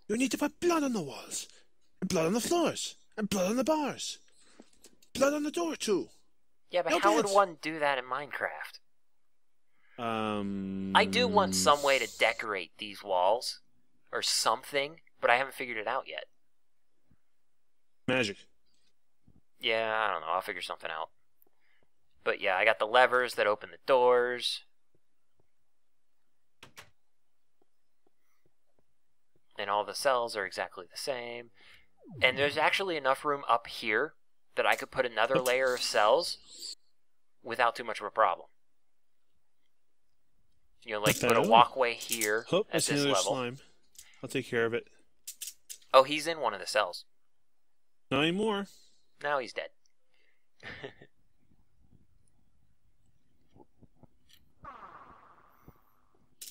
You need to put blood on the walls, and blood on the floors, and blood on the bars. Blood on the door, too. Yeah, but no how beds. would one do that in Minecraft? I do want some way to decorate these walls, or something, but I haven't figured it out yet. Magic. Yeah, I don't know. I'll figure something out. But yeah, I got the levers that open the doors. And all the cells are exactly the same. And there's actually enough room up here that I could put another layer of cells without too much of a problem. You know, like put a walkway here at this level. Slime. I'll take care of it. Oh, he's in one of the cells. Not anymore. Now he's dead.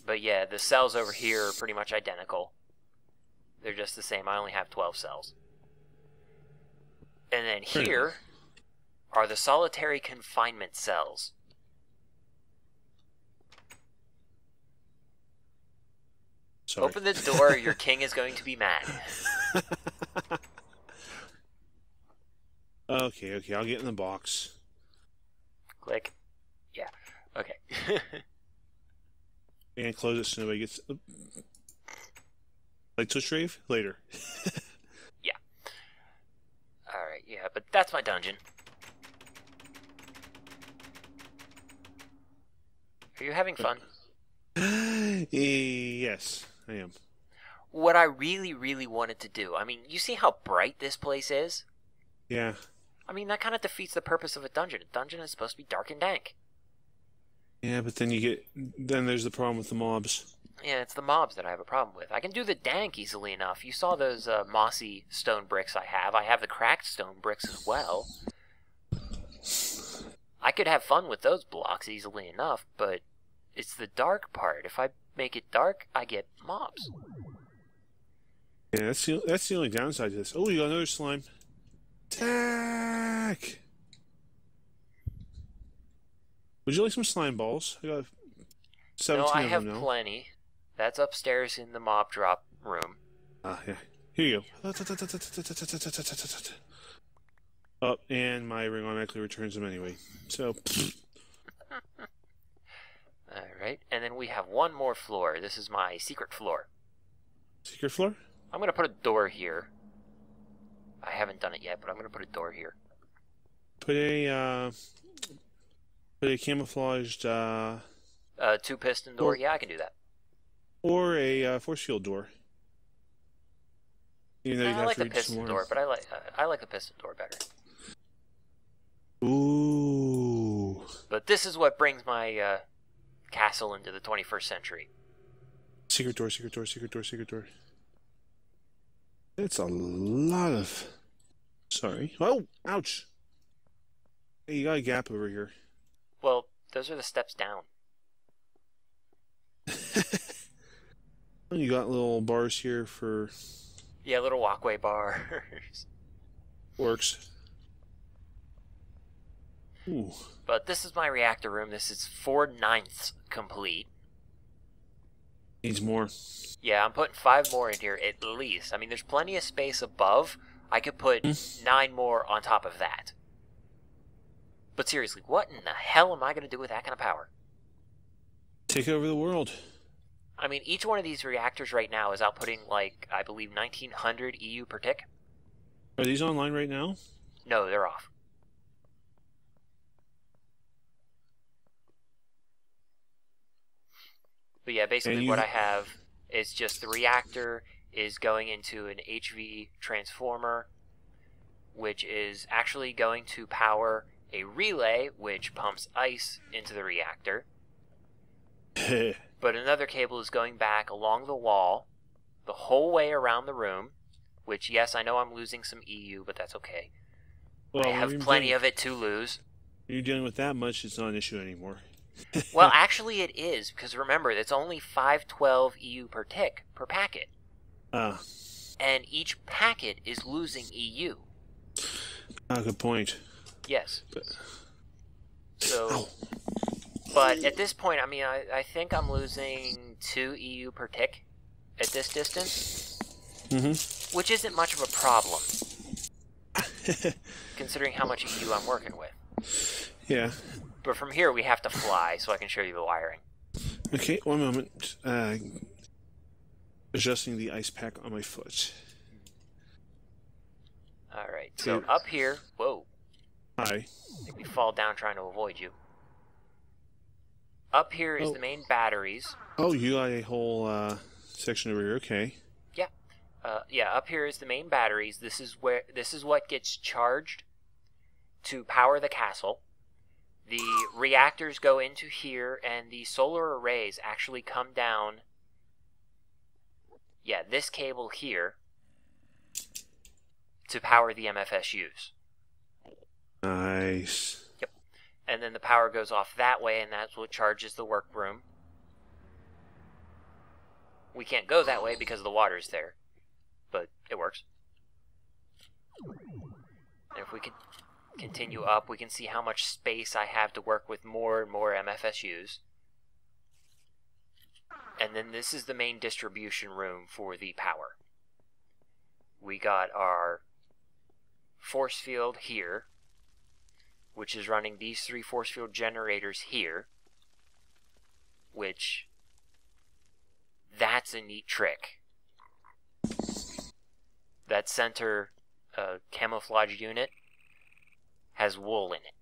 But yeah, the cells over here are pretty much identical. They're just the same. I only have 12 cells. And then here are the solitary confinement cells. Sorry. Open the door, your king is going to be mad. Okay, I'll get in the box. Click. Yeah. Okay. And close it so nobody gets... Like Twitch Rave? Later. Yeah. Alright, yeah, but that's my dungeon. Are you having fun? Yes, I am. What I really, really wanted to do, I mean, you see how bright this place is? Yeah. I mean, that kind of defeats the purpose of a dungeon. A dungeon is supposed to be dark and dank. Yeah, but then then there's the problem with the mobs. Yeah, it's the mobs that I have a problem with. I can do the dank easily enough. You saw those mossy stone bricks I have. I have the cracked stone bricks as well. I could have fun with those blocks easily enough, but it's the dark part. If I make it dark, I get mobs. Yeah, that's the only downside to this. Oh, you got another slime. Attack! Would you like some slime balls? I got 17 No, I of have them now. plenty. That's upstairs in the mob drop room. Ah, yeah. Here you go. Oh, and my ring automatically returns them anyway. So, Alright, and then we have one more floor. This is my secret floor. secret floor? I'm going to put a door here. I haven't done it yet, but I'm going to put a door here. Put a camouflaged, Two-piston door? Yeah, I can do that. or a force field door. Even though you I have like to the reach some piston more. door, but I like the piston door better. Ooh. But this is what brings my castle into the 21st century. Secret door, secret door, secret door, secret door. It's a lot of... Sorry. Oh, ouch. Hey, you got a gap over here. Well, those are the steps down. You got little bars here for... Yeah, little walkway bars. Works. Ooh. But this is my reactor room. This is 4/9 complete. Needs more. Yeah, I'm putting 5 more in here at least. I mean, there's plenty of space above. I could put 9 more on top of that. But seriously, what in the hell am I going to do with that kind of power? Take over the world. I mean, each one of these reactors right now is outputting, like, I believe 1900 EU per tick. Are these online right now? No, they're off. But yeah, basically what I have is just the reactor is going into an HV transformer, which is actually going to power a relay, which pumps ice into the reactor. But another cable is going back along the wall, the whole way around the room, which, yes, I know I'm losing some EU, but that's okay. Well, I have plenty of it to lose. You're dealing with that much, it's not an issue anymore. Well, actually it is, because remember, it's only 512 EU per tick per packet. And each packet is losing EU. Good point. Yes. So, but at this point, I mean, I think I'm losing 2 EU per tick at this distance. Mm-hmm. Which isn't much of a problem, considering how much EU I'm working with. Yeah. But from here, we have to fly, so I can show you the wiring. Okay, one moment. Adjusting the ice pack on my foot. Alright, so up here... Whoa. Hi. Make me fall down trying to avoid you. Up here is the main batteries. Oh, you got a whole section over here. Okay. Yeah. Yeah, up here is the main batteries. This is what gets charged to power the castle. The reactors go into here, and the solar arrays actually come down. Yeah, this cable here to power the MFSUs. Nice. Yep. And then the power goes off that way, and that's what charges the workroom. We can't go that way because the water's there, but it works. And if we can continue up, we can see how much space I have to work with more and more MFSUs. And then this is the main distribution room for the power. We got our force field here, which is running these 3 force field generators here, which, that's a neat trick. That center camouflage unit has wool in it.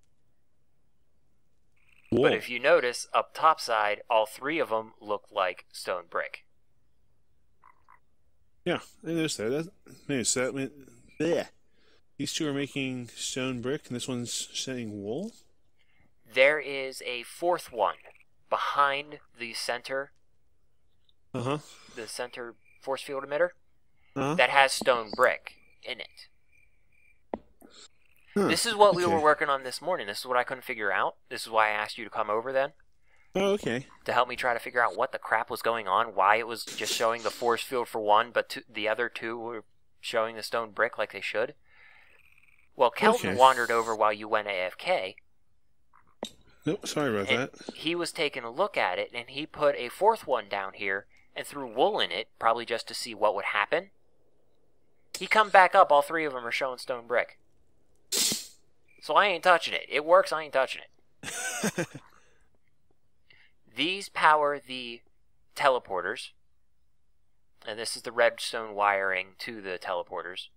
Wool. But if you notice, up top side, all 3 of them look like stone brick. Yeah, I noticed that. Bleh. These 2 are making stone brick, and this one's saying wool? There is a 4th one behind the center. Uh-huh. The center force field emitter. Uh-huh. That has stone brick in it. Huh. This is what we were working on this morning. This is what I couldn't figure out. This is why I asked you to come over then. Oh, okay. To help me try to figure out what the crap was going on, why it was just showing the force field for one, but the other 2 were showing the stone brick like they should. Well, Kelton Okay. wandered over while you went AFK, Nope, sorry about and that. he was taking a look at it, and he put a fourth one down here and threw wool in it, probably just to see what would happen. He come back up, all three of them are showing stone brick. So I ain't touching it. It works, I ain't touching it. These power the teleporters, and this is the redstone wiring to the teleporters.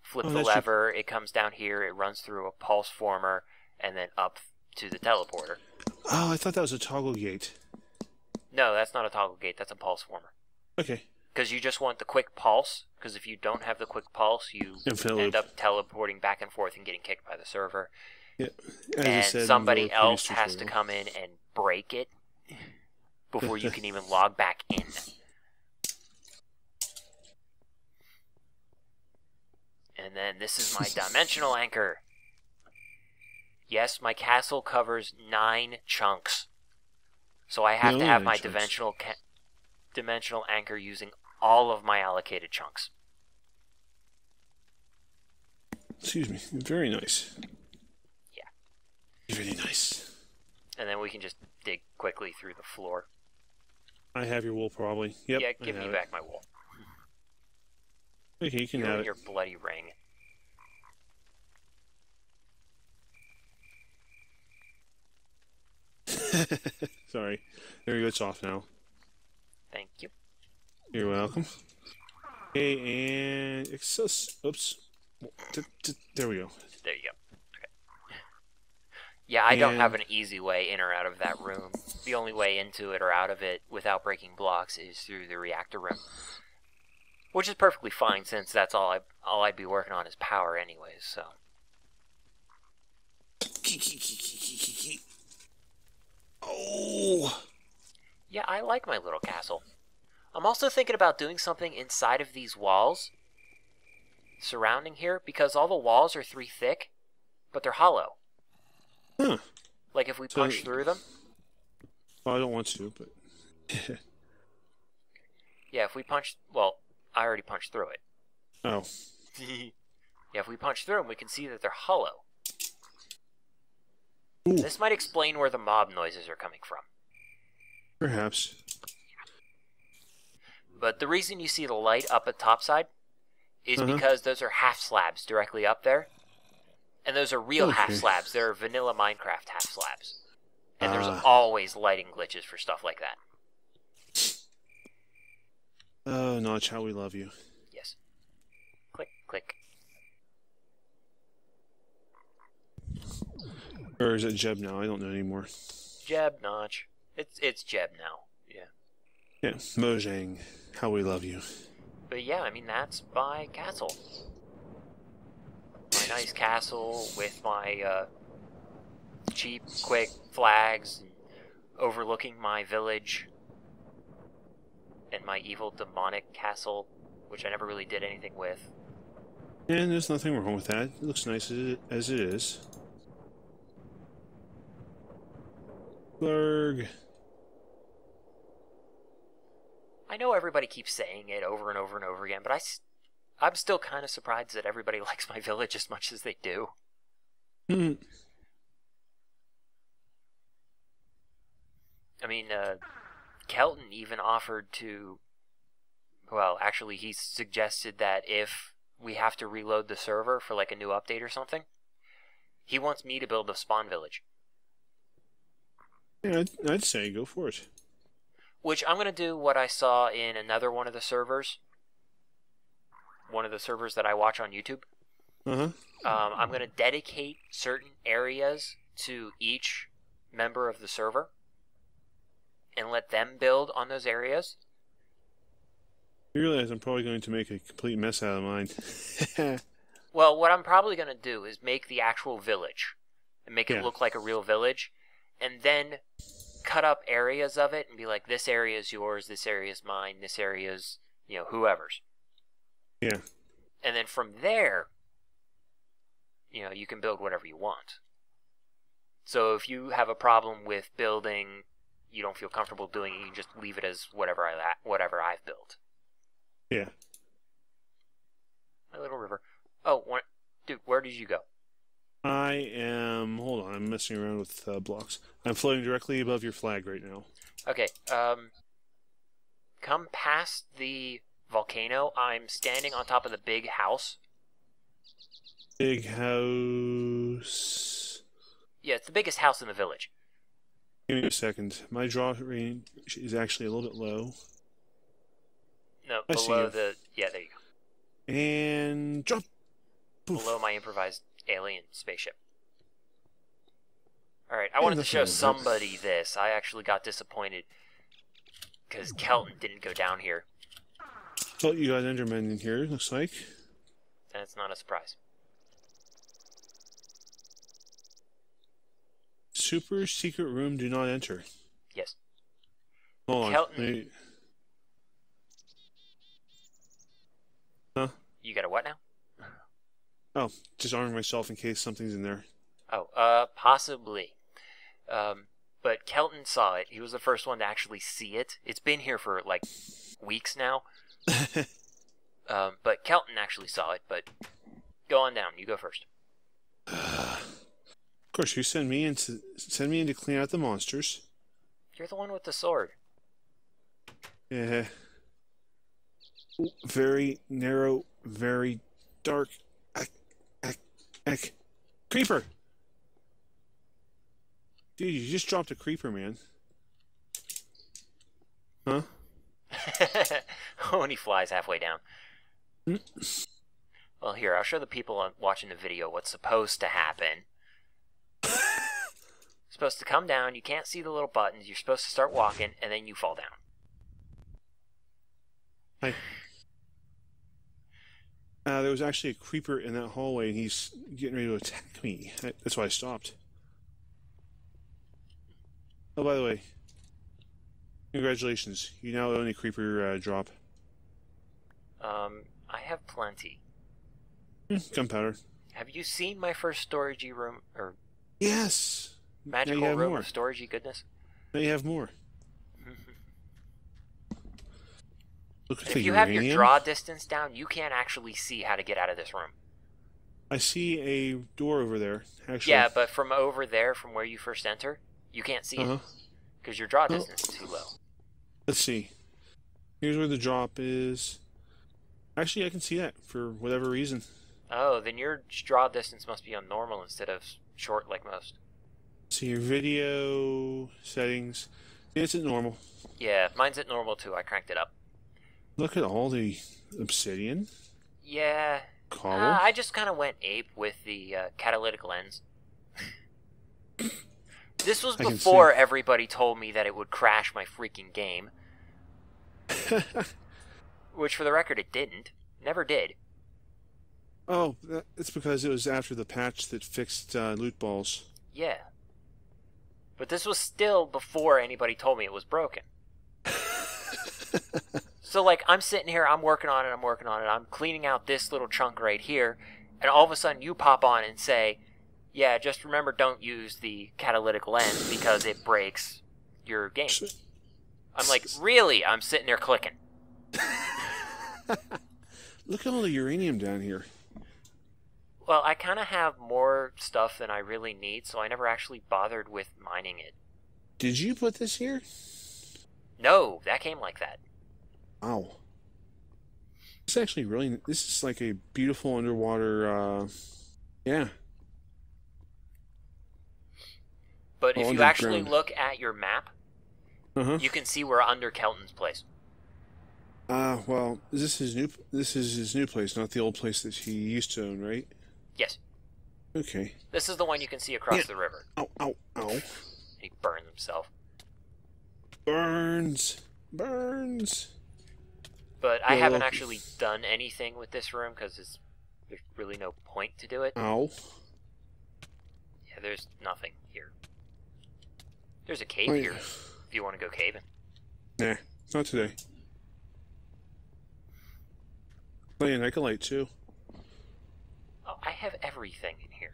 Flip the lever, it comes down here, it runs through a pulse former, and then up to the teleporter. Oh, I thought that was a toggle gate. No, that's not a toggle gate, that's a pulse former. Okay. Because you just want the quick pulse, because if you don't have the quick pulse, you end up teleporting back and forth and getting kicked by the server. Yeah. And somebody else has to come in and break it before you can even log back in. And then this is my dimensional anchor. Yes, my castle covers 9 chunks. So I have to have my dimensional anchor using all of my allocated chunks. Excuse me. Very nice. Yeah. Very nice. And then we can just dig quickly through the floor. I have your wool, probably. Yep. Yeah, give me back my wool. Okay, you can have it. Your bloody ring. Sorry. There you go, it's off now. Thank you. You're welcome. Okay, and... Oops. There we go. There you go. Okay. Yeah, I don't have an easy way in or out of that room. The only way into it or out of it without breaking blocks is through the reactor room. Which is perfectly fine, since that's all I'd be working on is power anyways, so... Oh! Yeah, I like my little castle. I'm also thinking about doing something inside of these walls surrounding here, because all the walls are 3 thick, but they're hollow. Huh. Like if we punch through them. Well, I don't want to, but... Yeah, if we punch... Well, I already punched through it. Oh. Yeah, if we punch through them, we can see that they're hollow. Ooh. This might explain where the mob noises are coming from. Perhaps. But the reason you see the light up at top side is because those are half slabs directly up there. And those are real half slabs. They're vanilla Minecraft half slabs. And there's always lighting glitches for stuff like that. Oh, Notch, how we love you. Yes. Click, click. Or is it Jeb now? I don't know anymore. Jeb, Notch. It's Jeb now. Yeah. Yeah, Mojang, how we love you. But yeah, I mean, that's my castle. My nice castle with my cheap, quick flags and overlooking my village. And my evil demonic castle, which I never really did anything with. And there's nothing wrong with that. It looks nice as it is. Blurg. I know everybody keeps saying it over and over and over again, but I'm still kind of surprised that everybody likes my village as much as they do. Hmm. I mean, Kelton even offered to... Well, actually, he suggested that if we have to reload the server for like a new update or something, he wants me to build a spawn village. Yeah, I'd say go for it. Which I'm going to do what I saw in another one of the servers. One of the servers that I watch on YouTube. I'm going to dedicate certain areas to each member of the server and let them build on those areas. You realize I'm probably going to make a complete mess out of mine. Well, what I'm probably going to do is make the actual village and make it look like a real village, and then cut up areas of it and be like, this area is yours, this area is mine, this area is, whoever's. Yeah. And then from there, you can build whatever you want. So if you have a problem with building, you don't feel comfortable doing it, you can just leave it as whatever I've built. Yeah. My little river. Oh, dude, where did you go? I am. Hold on, I'm messing around with blocks. I'm floating directly above your flag right now. Okay, come past the volcano. I'm standing on top of the big house. Big house. Yeah, it's the biggest house in the village. Give me a second. My draw range is actually a little bit low. No, I see below you. the... Yeah, there you go. And drop. Poof. Below my improvised alien spaceship. Alright, I And wanted the to show third. somebody this. I actually got disappointed because Kelton didn't go down here. Oh, you got Enderman in here, looks like. That's not a surprise. Super secret room, do not enter. Yes. Hold on. Kelton. Huh? You got a what now? Oh, just arming myself in case something's in there. Oh, possibly. But Kelton saw it. He was the first one to actually see it. It's been here for, like, weeks now. But Kelton actually saw it, but go on down. You go first. Of course, you send me in to clean out the monsters. You're the one with the sword. Yeah. Very narrow, very dark. Creeper! Dude, you just dropped a creeper, man. Huh? When he flies halfway down. Hmm? Well, here, I'll show the people watching the video what's supposed to happen. Supposed to come down, you can't see the little buttons, you're supposed to start walking, and then you fall down. Hi. There was actually a creeper in that hallway, and he's getting ready to attack me. That's why I stopped. Oh, by the way, congratulations. You now own a creeper drop. I have plenty. Gunpowder. Have you seen my first storagey room, or Yes! magical now you have room more. of storagey goodness? Now you have more. Look at If the you have your uranium. draw distance down, you can't actually see how to get out of this room. I see a door over there, actually. Yeah, but from over there, from where you first enter, you can't see it. Because your draw distance is too low. Let's see. Here's where the drop is. Actually, I can see that for whatever reason. Oh, then your draw distance must be on normal instead of short like most. See your video settings. It's at normal. Yeah, mine's at normal too. I cranked it up. Look at all the obsidian. Yeah. Cobble. I just kind of went ape with the catalytic lens. This was I can before see. everybody told me that it would crash my freaking game. Which, for the record, it didn't. Never did. Oh, it's because it was after the patch that fixed loot balls. Yeah. But this was still before anybody told me it was broken. So, like, I'm sitting here, I'm working on it, I'm cleaning out this little chunk right here, and all of a sudden you pop on and say, yeah, just remember don't use the catalytic lens because it breaks your game. I'm like, really? I'm sitting there clicking. Look at all the uranium down here. Well, I kind of have more stuff than I really need, so I never actually bothered with mining it. Did you put this here? No, that came like that. Wow. It's actually really... This is like a beautiful underwater... yeah. But if you actually Underground. look at your map, you can see we're under Kelton's place. Well, this is his new place, not the old place that he used to own, right? Yes. Okay. This is the one you can see across the river. Ow, ow, ow. He burned himself. Burns. Burns. But I Yeah, haven't look. actually done anything with this room because there's really no point to do it. Ow. Yeah, there's nothing here. There's a cave Oh, here yeah. if you want to go caving. Nah, not today. Play a Nicolite too. Oh, I have everything in here.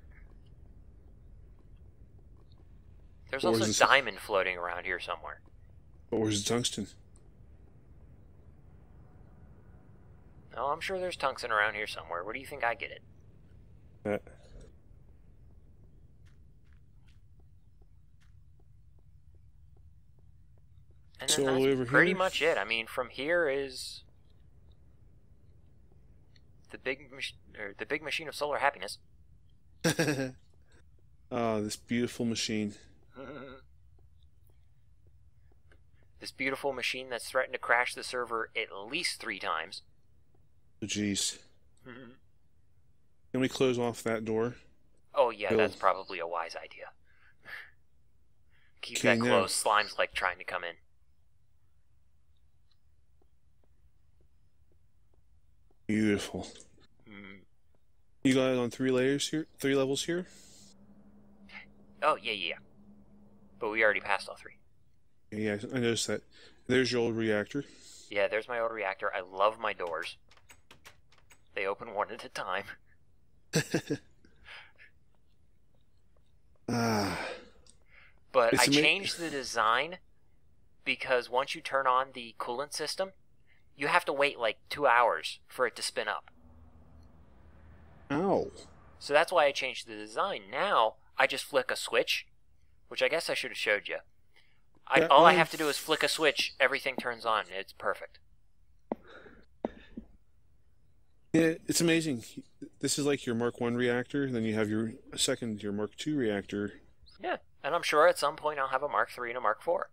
There's Or also is this- diamond floating around here somewhere. But where's the tungsten? Oh, I'm sure there's tungsten around here somewhere. Where do you think I get it? And So then all the way that's over pretty here? much it. I mean, from here is the big machine of solar happiness. Ah, this beautiful machine. This beautiful machine that's threatened to crash the server at least 3 times. Oh, jeez. Can we close off that door? Oh yeah, Cool. that's probably a wise idea. Keep Okay, that now. closed. Slime's like trying to come in. Beautiful. Mm. You got it on 3 layers here? 3 levels here? Oh yeah. But we already passed all 3. Yeah, I noticed that. There's your old reactor. Yeah, there's my old reactor. I love my doors. They open one at a time. Ah. But It's I changed the design because once you turn on the coolant system, you have to wait like 2 hours for it to spin up. Ow. So that's why I changed the design. Now, I just flick a switch, which I guess I should have showed you. All I have to do is flick a switch, everything turns on, it's perfect. Yeah, it's amazing. This is like your Mark 1 reactor, then you have your Mark 2 reactor. Yeah, and I'm sure at some point I'll have a Mark 3 and a Mark 4.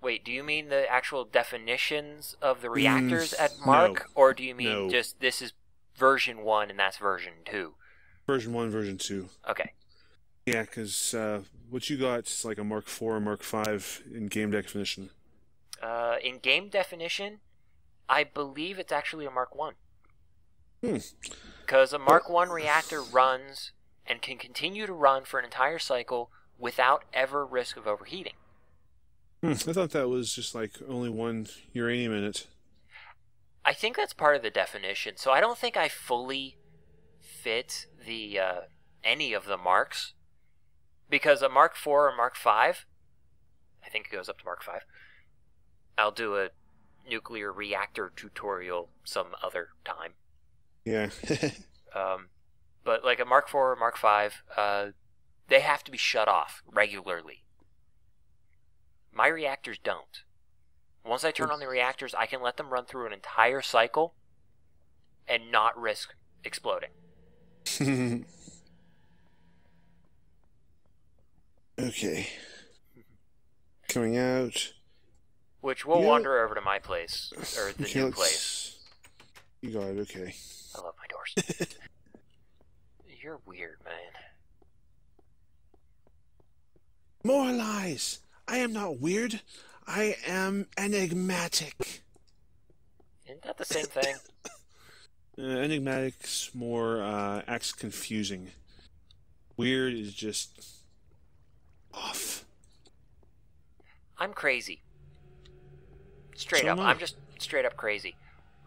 Wait, do you mean the actual definitions of the reactors at Mark? No. Or do you mean No. just this is version 1 and that's version 2? Version 1, version 2. Okay. Yeah, because what you got is like a Mark 4 or Mark 5 in game definition. In game definition, I believe it's actually a Mark 1. Because a Mark 1 reactor runs and can continue to run for an entire cycle without ever risk of overheating. I thought that was just like only 1 uranium in it. I think that's part of the definition, so I don't think I fully fit the any of the marks. Because a Mark 4 or Mark 5, I think it goes up to Mark 5, I'll do a nuclear reactor tutorial some other time. Yeah. But like a Mark 4 or Mark 5, they have to be shut off regularly. My reactors don't. Once I turn on the reactors, I can let them run through an entire cycle and not risk exploding. Okay. Coming out. Which we'll Yeah. wander over to my place, or the Okay, new let's- place. You got it, okay. I love my doors. You're weird, man. More lies! I am not weird. I am enigmatic. Isn't that the same thing? Enigmatic's more acts confusing. Weird is just off. I'm crazy. Straight So up. am I. I'm just straight up crazy.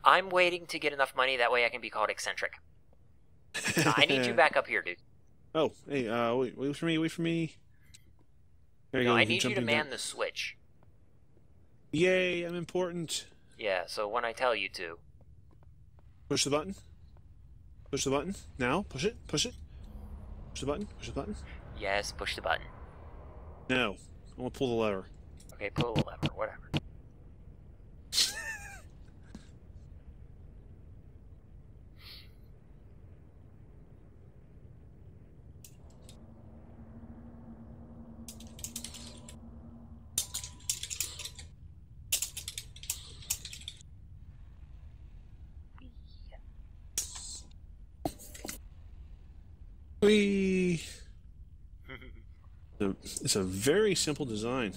I'm waiting to get enough money, that way I can be called eccentric. I need you back up here, dude. Oh, hey, wait for me. There you No, go. I can need you jump to in man there. the switch. Yay, I'm important. Yeah, so when I tell you to. Push the button. Push the button. Now, push it. Push the button. Push the button. Yes, push the button. No. I want to pull the lever. Okay, pull the lever, whatever. Whee! It's a very simple design.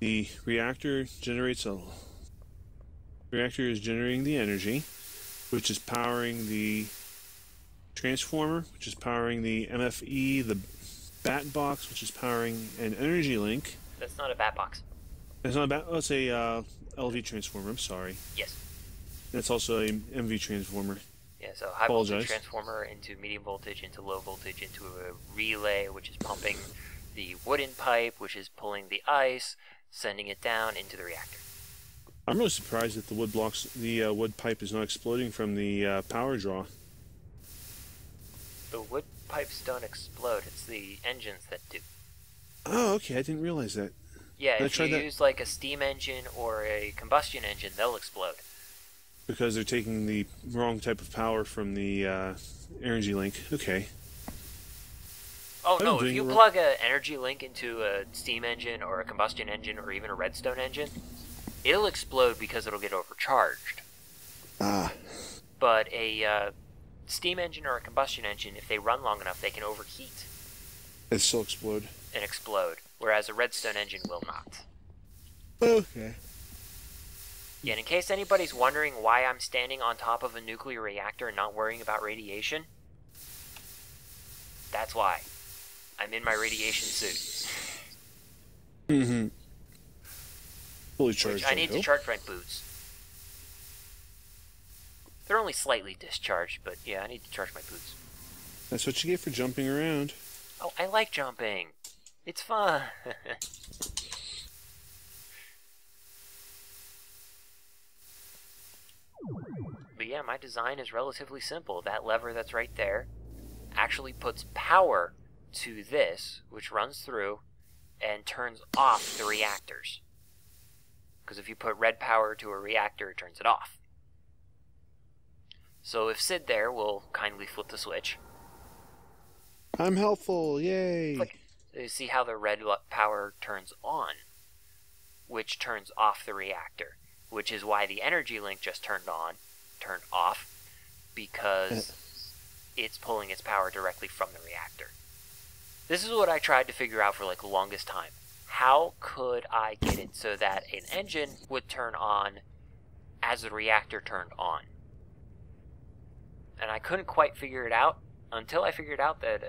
The reactor is generating the energy, which is powering the transformer, which is powering the MFE, the bat box, which is powering an energy link. That's not a bat box. It's not a bat. Oh, it's a LV transformer. I'm sorry. Yes. It's also a MV transformer. Yeah, so high voltage transformer into medium voltage, into low voltage, into a relay, which is pumping the wooden pipe, which is pulling the ice, sending it down into the reactor. I'm really surprised that the wood pipe is not exploding from the power draw. The wood pipes don't explode. It's the engines that do. Oh, okay. I didn't realize that. Yeah, if you use like a steam engine or a combustion engine, they'll explode. Because they're taking the wrong type of power from the energy link. Okay. Oh no, if you plug an energy link into a steam engine or a combustion engine or even a redstone engine, it'll explode because it'll get overcharged. Ah. But a steam engine or a combustion engine, if they run long enough, they can overheat. It still explode. And explode, whereas a redstone engine will not. Okay. Yeah, and in case anybody's wondering why I'm standing on top of a nuclear reactor and not worrying about radiation, that's why. I'm in my radiation suit. Mm-hmm. Fully charged. Which I need to charge my boots. They're only slightly discharged, but yeah, I need to charge my boots. That's what you get for jumping around. Oh, I like jumping. It's fun. But yeah, my design is relatively simple. That lever that's right there actually puts power to this, which runs through and turns off the reactors. Because if you put red power to a reactor, it turns it off. So if Sid there will kindly flip the switch. I'm helpful, yay! Flick. You see how the red power turns on, which turns off the reactor, which is why the energy link just turned off, because it's pulling its power directly from the reactor. This is what I tried to figure out for like the longest time. How could I get it so that an engine would turn on as the reactor turned on? And I couldn't quite figure it out until I figured out that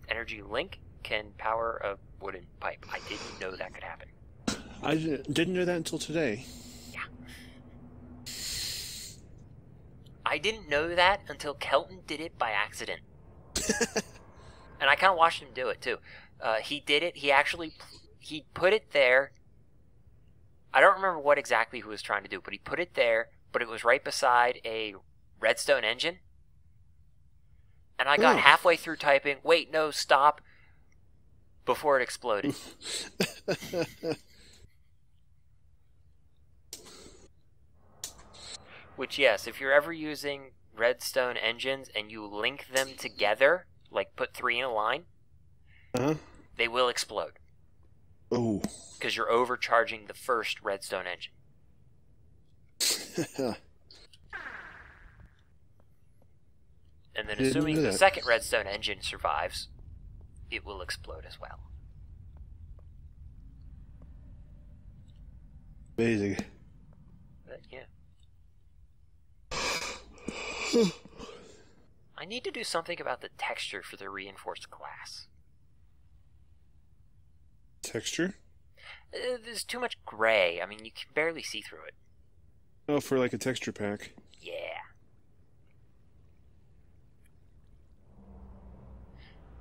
energy link can power a wooden pipe. I didn't know that could happen. I didn't know that until today. Yeah. I didn't know that until Kelton did it by accident. And I kind of watched him do it, too. He did it. He put it there. I don't remember what exactly he was trying to do, but he put it there, but it was right beside a redstone engine. And I got halfway through typing, wait, no, stop, before it exploded. Which, yes, if you're ever using redstone engines and you link them together, like put 3 in a line, they will explode. Oh. Because you're overcharging the first redstone engine. And then assuming the second redstone engine survives, it will explode as well. Amazing. But, yeah. I need to do something about the texture for the reinforced glass. Texture? There's too much gray. I mean, you can barely see through it. Oh, for like a texture pack. Yeah.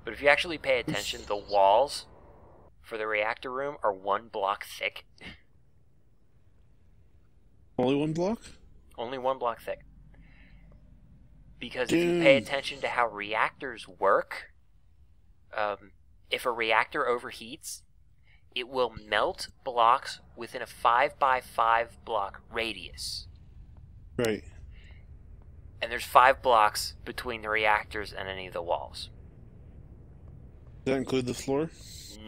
But if you actually pay attention, the walls for the reactor room are 1 block thick. Only 1 block? Only 1 block thick. Because if you pay attention to how reactors work, if a reactor overheats, it will melt blocks within a 5 by 5 block radius. Right. And there's 5 blocks between the reactors and any of the walls. Does that include the floor?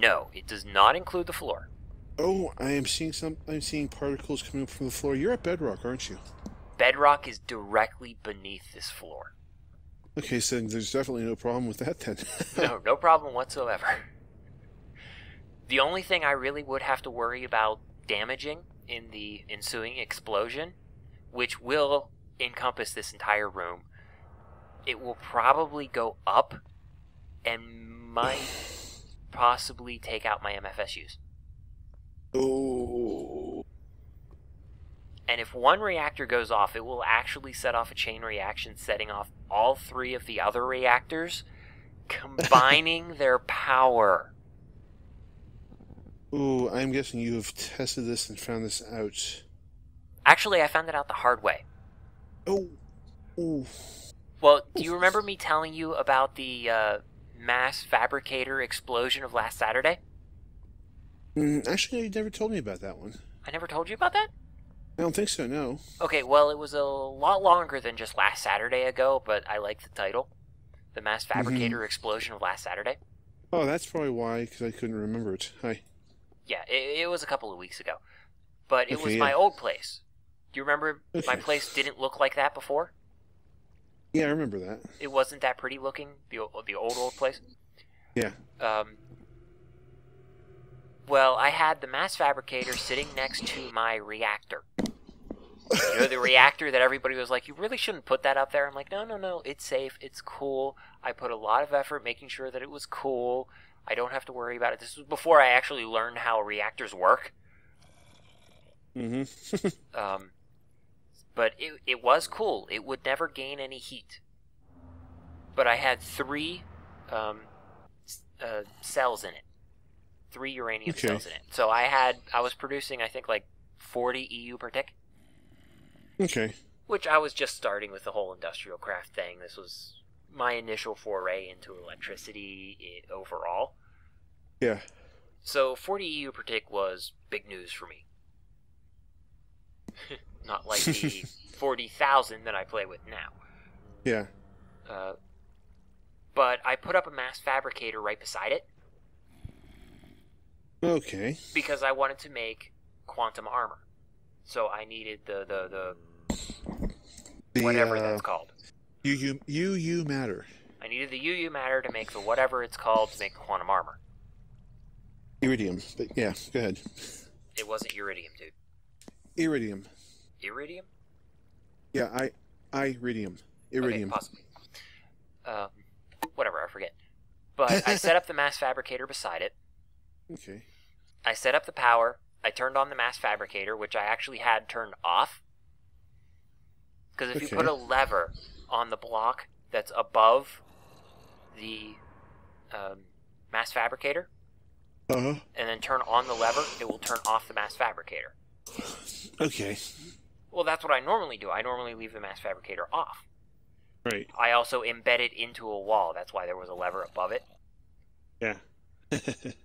No, it does not include the floor. Oh, I'm seeing particles coming up from the floor. You're at bedrock, aren't you? Bedrock is directly beneath this floor. Okay, so there's definitely no problem with that then. No problem whatsoever. The only thing I really would have to worry about damaging in the ensuing explosion, which will encompass this entire room, it will probably go up and might possibly take out my MFSUs. Oh. And if one reactor goes off, it will actually set off a chain reaction, setting off all 3 of the other reactors, combining their power. Oh, I'm guessing you have tested this and found this out. Actually, I found it out the hard way. Oh. Well, do you remember me telling you about the mass fabricator explosion of last Saturday? Actually, you never told me about that one. I never told you about that? I don't think so, no. Okay, well, it was a lot longer than just last Saturday ago, but I like the title. The mass fabricator explosion of last Saturday. Oh, that's probably why, because I couldn't remember it. Hi. Yeah, it was a couple of weeks ago. But it was Okay, my yeah. old place. Do you remember my Okay. place didn't look like that before? Yeah, I remember that. It wasn't that pretty looking, the old place? Yeah. Well, I had the mass fabricator sitting next to my reactor. You know, the reactor that everybody was like, you really shouldn't put that up there. I'm like, no, it's safe, it's cool. I put a lot of effort making sure that it was cool. I don't have to worry about it. This was before I actually learned how reactors work. But it was cool. It would never gain any heat. But I had 3 cells in it. 3 uranium cells in it. So I was producing, I think, like 40 EU per tick. Okay. Which I was just starting with the whole industrial craft thing. This was my initial foray into electricity overall. Yeah. So 40 EU per tick was big news for me. Not like the 40,000 that I play with now. Yeah. But I put up a mass fabricator right beside it. Okay. Because I wanted to make quantum armor. So I needed the whatever that's called. UU matter. I needed the UU matter to make the whatever it's called to make the quantum armor. Iridium. But yeah, go ahead. It wasn't iridium, dude. Iridium. Iridium? Yeah, iridium. Iridium. Okay, possibly. Whatever, I forget. But I set up the mass fabricator beside it. Okay. I set up the power. I turned on the mass fabricator, which I actually had turned off. Because if you put a lever on the block that's above the mass fabricator, and then turn on the lever, it will turn off the mass fabricator. Okay. Well, that's what I normally do. I normally leave the mass fabricator off. Right. I also embed it into a wall. That's why there was a lever above it. Yeah.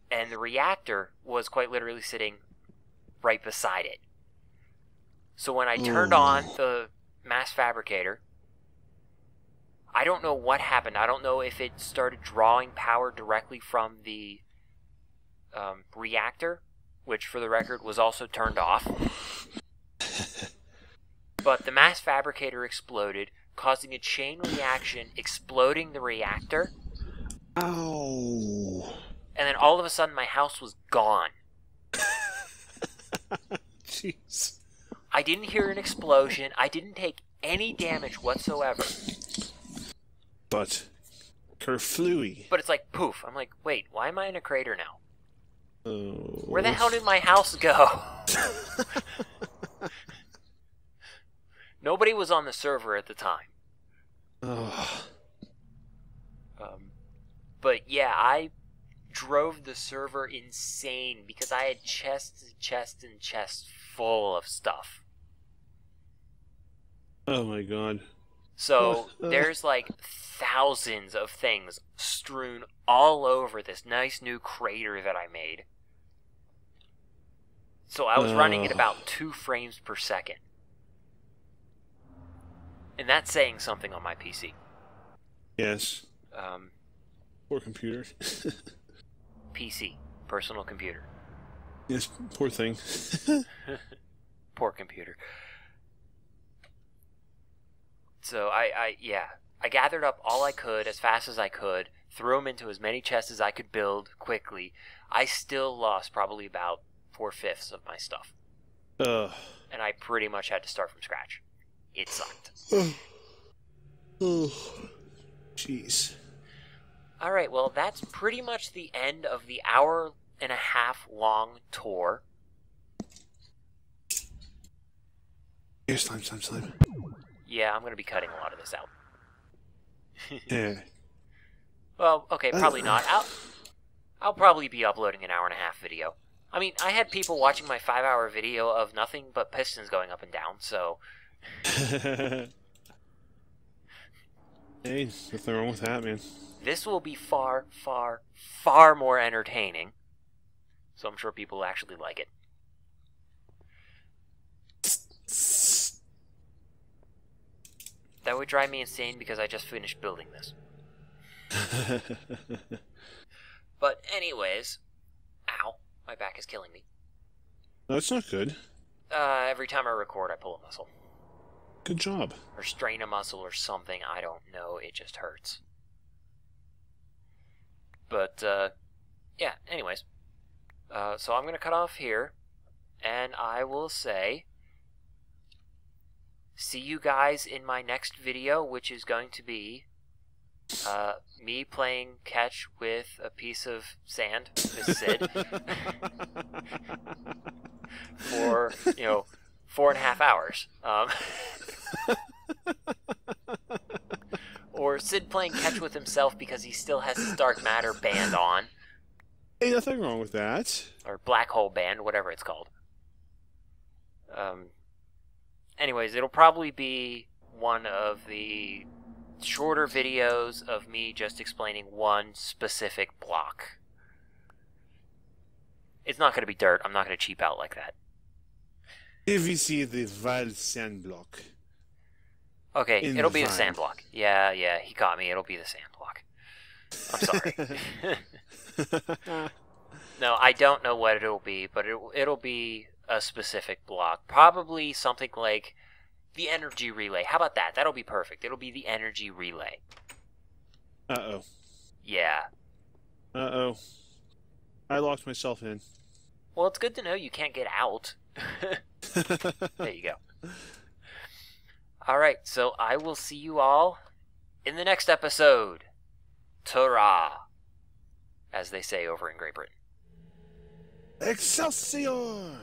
And the reactor was quite literally sitting right beside it. So when I turned on the mass fabricator, I don't know what happened. I don't know if it started drawing power directly from the reactor, which for the record was also turned off. But the mass fabricator exploded, causing a chain reaction, exploding the reactor. Ow. And then all of a sudden my house was gone. Jeez. I didn't hear an explosion. I didn't take any damage whatsoever. But kerflooey. But it's like poof. I'm like, wait, why am I in a crater now? Oh. Where the hell did my house go? Nobody was on the server at the time. Oh. But yeah, I drove the server insane because I had chests and chests and chests full of stuff. Oh my god. So there's like thousands of things strewn all over this nice new crater that I made. So I was running at about 2 frames per second. And that's saying something on my PC. Yes. Poor computer. PC. Personal computer. Yes, poor thing. Poor computer. So I gathered up all I could as fast as I could, threw them into as many chests as I could build quickly. I still lost probably about 4/5 of my stuff. And I pretty much had to start from scratch. It sucked. Oh, jeez. Alright, well, that's pretty much the end of the hour-and-a-half long tour. Here's slime. Yeah, I'm going to be cutting a lot of this out. Yeah. Well, okay, probably not. I'll probably be uploading an hour-and-a-half video. I mean, I had people watching my 5-hour video of nothing but pistons going up and down, so... Hey, nothing wrong with that, man. This will be far, far, far more entertaining. So I'm sure people will actually like it. That would drive me insane because I just finished building this. But anyways, ow, my back is killing me. That's not good. Every time I record, I pull a muscle. Good job. Or strain a muscle or something, I don't know, it just hurts. But, yeah, anyways. So I'm going to cut off here, and I will say, see you guys in my next video, which is going to be me playing catch with a piece of sand with Sid for, 4.5 hours. Or Sid playing catch with himself because he still has his dark matter band on. Hey, nothing wrong with that. Or black hole band, whatever it's called. Anyways, it'll probably be one of the shorter videos of me just explaining one specific block. It's not going to be dirt. I'm not going to cheap out like that. If we see the Val sand block. Okay, In it'll the be the vine. sand block. Yeah, he caught me. It'll be the sand block. I'm sorry. No, I don't know what it'll be, but it'll be a specific block. Probably something like the energy relay. How about that? That'll be perfect. It'll be the energy relay. Uh-oh. Yeah. Uh-oh. I locked myself in. Well, it's good to know you can't get out. There you go. Alright, so I will see you all in the next episode. Ta-ra! As they say over in Great Britain. Excelsior!